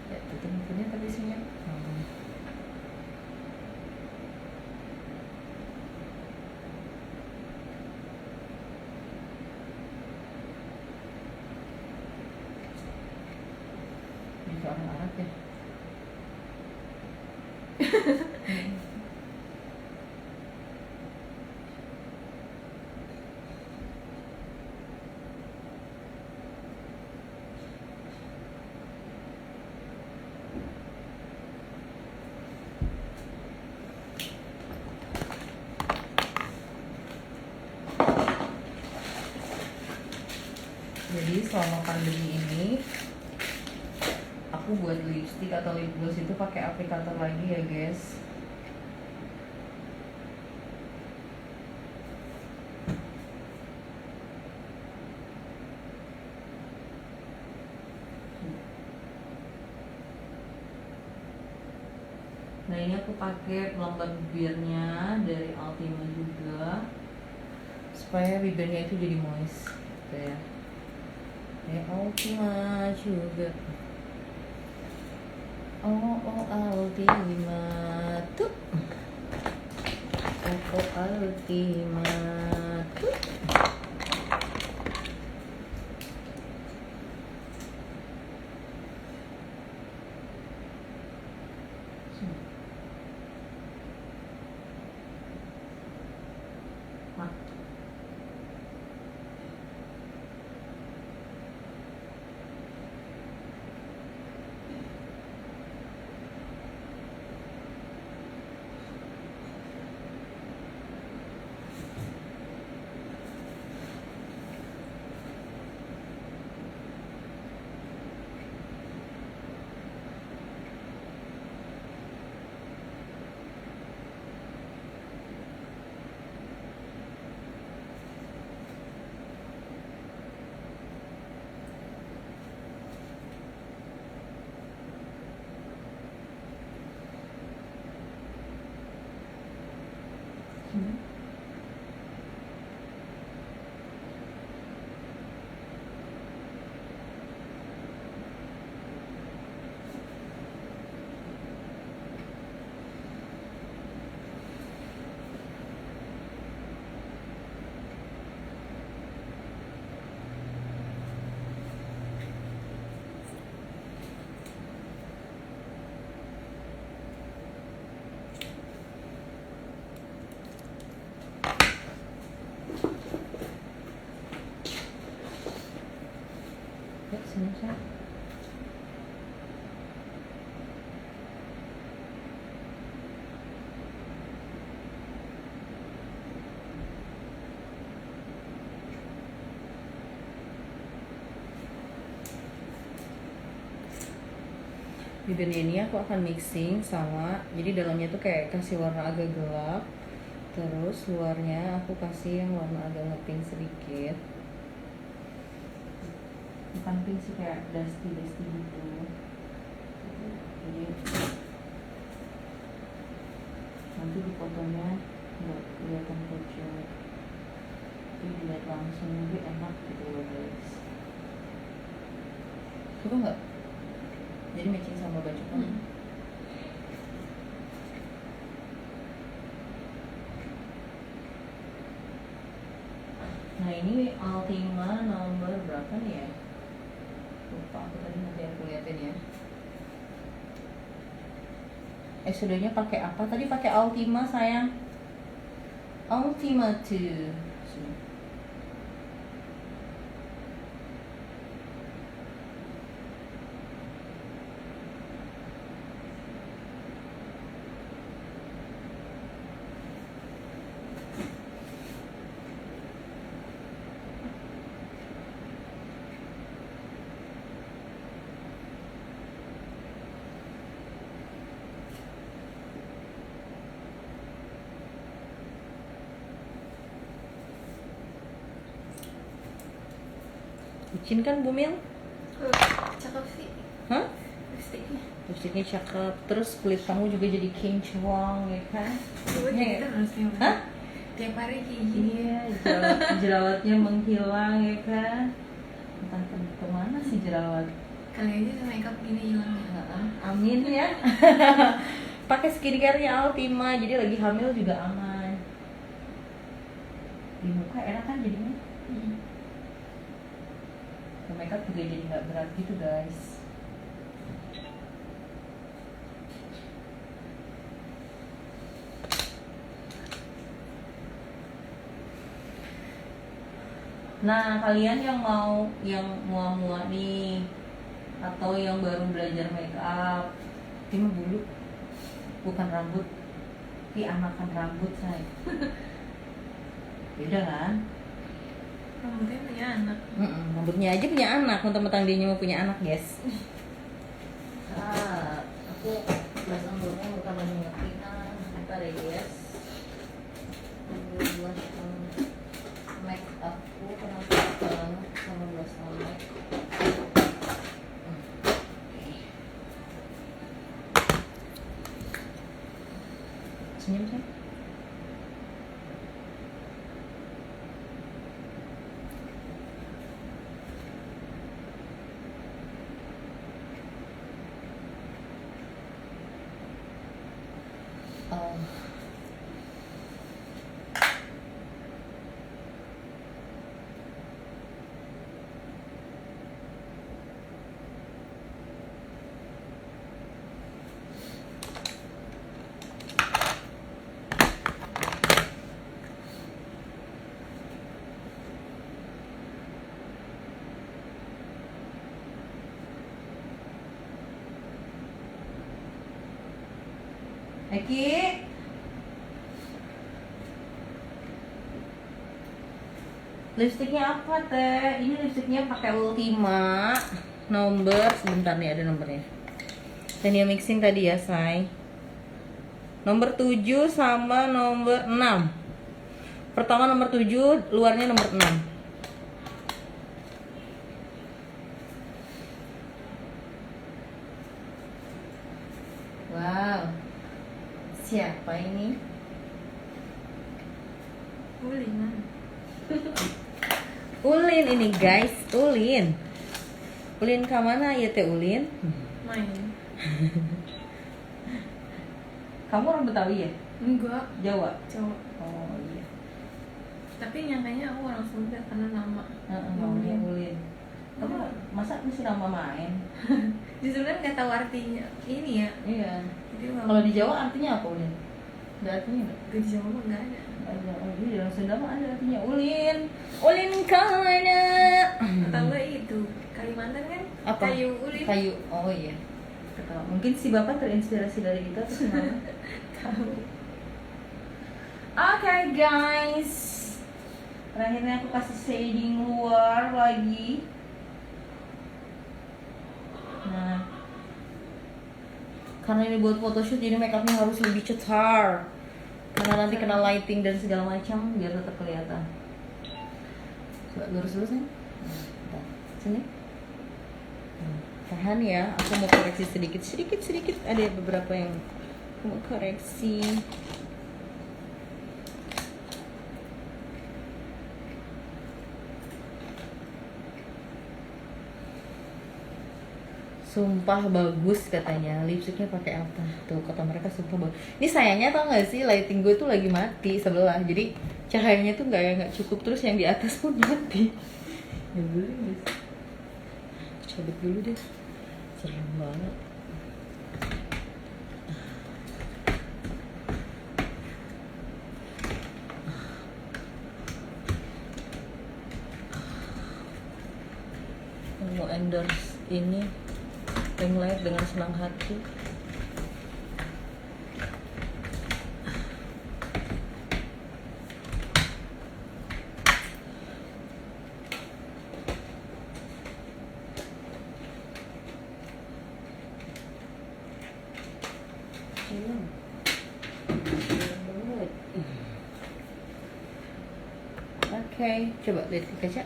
Ya tutup-tutupnya tapi senyum. Itu orang Arab ya. Jadi selama pandemi ini aku buat lipstick atau lip gloss itu pakai aplikator lagi ya guys. ini aku pakai pelembab bibirnya dari Ultima juga, supaya bibirnya itu jadi moist gitu ya. Ultima juga. Oh Ultima tuh. Ultima tuh. Sini saya. Bibirnya ini aku akan mixing sama, jadi dalamnya tuh kayak kasih warna agak gelap, terus luarnya aku kasih yang warna agak ngepink sedikit. Bukan pink sih, kayak dusty gitu. Jadi nanti di fotonya nggak kelihatan pucat, tapi dilihat langsung lebih enak gitu loh guys. Suka nggak? Jadi matching sama baju kamu. Nah ini Ultima nomor berapa nih ya? Lupa aku tadi, nanti aku liatin ya. Sudahnya pakai apa? Tadi pakai Ultima sayang. Ultima 2. Bucin kan Bumil? Cakep sih Hah? lipstiknya. Lipstiknya cakep, terus kulit kamu juga jadi kinclong ya kan? Coba Iya kita nggak? harus tiap Hah? tiap hari kayak gini. Iya, jerawatnya menghilang ya kan? Entah kemana sih jerawat. Kali aja sama makeup gini hilangnya. Amin ya. Pakai skincare-nya Ultima, jadi lagi hamil juga aman. Di muka enak kan jadinya? Makeup juga jadi nggak berat gitu guys. Nah kalian yang mua-mua nih, atau yang baru belajar makeup, ini bulu bukan rambut, tapi anakan rambut saya. Beda kan? Rambutnya punya anak. Rambutnya aja punya anak, mentang-mentang dia mau punya anak guys. Aku pasang dulu bukan lagi ngetik. Bentar ya guys. Blush on make aku kenapa banget sama blush on make. Eki. Lipstiknya apa teh? Ini lipstiknya pakai Ultima nomor, sebentar nih ada nomornya. Dan dia mixing tadi ya say. Nomor 7 sama nomor 6. Pertama nomor 7, luarnya nomor 6. Wow. Siapa ini? Ulin. Ulin ini guys, Ulin. Ulin ke mana ya teh Ulin? Main. Kamu orang Betawi ya? Enggak, Jawa? cowok. Oh iya. Tapi nyangkanya aku orang Sunda karena nama. Namanya Ulin. Kamu masa mesti nama main? Justru kan nggak tahu artinya ini ya. Iya. Jadi Kalau di Jawa artinya apa Ulin? Ada artinya nggak? di Jawa mah nggak ada. Ada. Oh iya, di dalam Sunda mah ada artinya Ulin. Ulin kana. Atau enggak itu Kalimantan kan? Apa? Kayu ulin. Kayu. Oh iya. Ketawa. Mungkin si bapak terinspirasi dari kita terus kenapa? Tahu. Oke guys, terakhirnya aku kasih shading luar lagi. Nah, karena ini buat photoshoot jadi makeupnya harus lebih cetar. Karena nanti kena lighting dan segala macam biar tetap kelihatan. Coba lurus-lurus nih. Nah, sini. Tahan ya, aku mau koreksi sedikit. Ada beberapa yang aku mau koreksi. Sumpah bagus katanya, lipstiknya pakai apa tuh, kata mereka sumpah bagus. Ini sayangnya tau gak sih, lighting gue tuh lagi mati sebelah, jadi cahayanya tuh nggak cukup, terus yang di atas pun mati. Ya boleh guys, cabut dulu deh, serem banget. Mau endorse ini ring light dengan senang hati. Oke, coba lihat di kaca.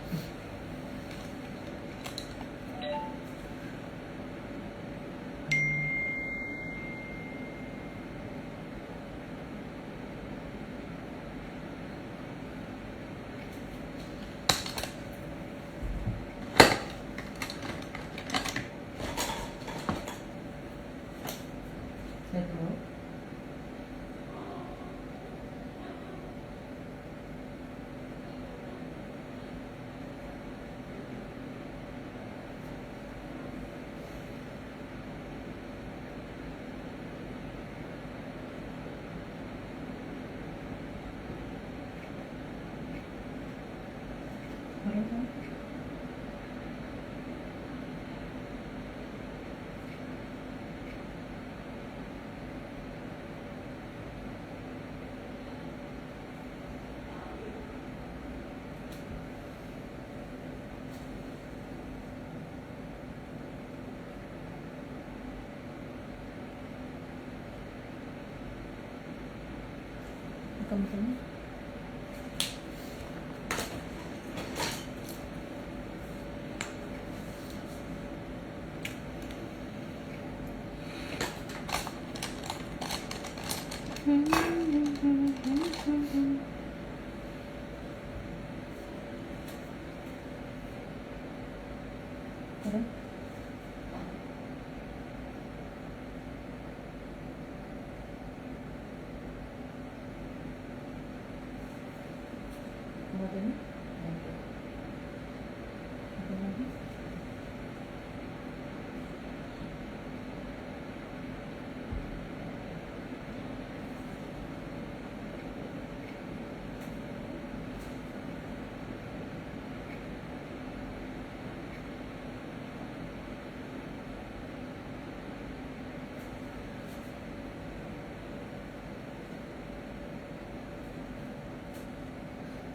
Bukan.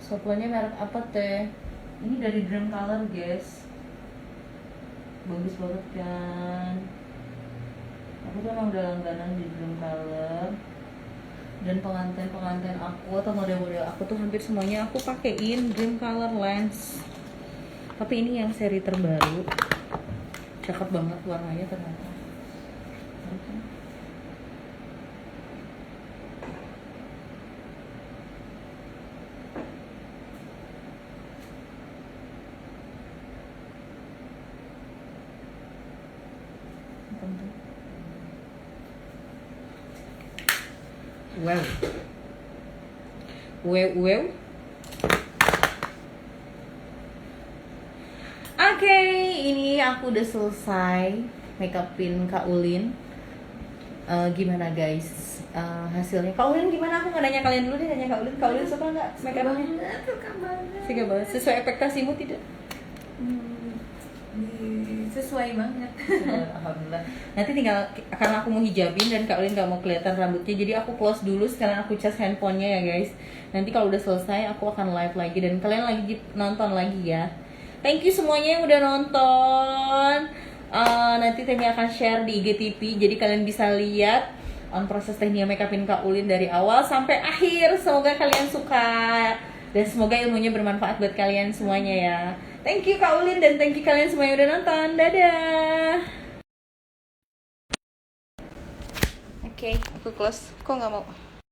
Softline-nya merek apa teh? Ini dari Dream Color guys. Bagus banget kan. Aku tuh emang udah langganan di Dream Color. Dan pengantin aku atau model-model aku tuh hampir semuanya aku pakein Dream Color lens. Tapi ini yang seri terbaru. Cakep banget warnanya ternyata. Wow. Wow. Oke, ini aku udah selesai make upin Kak Ulin. Gimana guys? Hasilnya Kak Ulin gimana? Aku nggak nanya kalian dulu deh, nanya Kak Ulin. Kak Ulin suka nggak make upnya? Suka banget. Suka banget. Sesuai ekspektasimu tidak? Sesuai banget. Alhamdulillah. Nanti tinggal karena aku mau hijabin dan Kak Ulin gak mau kelihatan rambutnya, jadi aku close dulu. Sekarang aku cas handphonenya ya guys. Nanti kalau udah selesai aku akan live lagi dan kalian lagi nonton lagi ya. Thank you semuanya yang udah nonton. Nanti Temi akan share di IGTV, jadi kalian bisa lihat proses teknik makeupin Kak Ulin dari awal sampai akhir. Semoga kalian suka dan semoga ilmunya bermanfaat buat kalian semuanya ya. Thank you Kak Ulin dan thank you kalian semua yang udah nonton. Dadah. Oke, aku close. Kok nggak mau?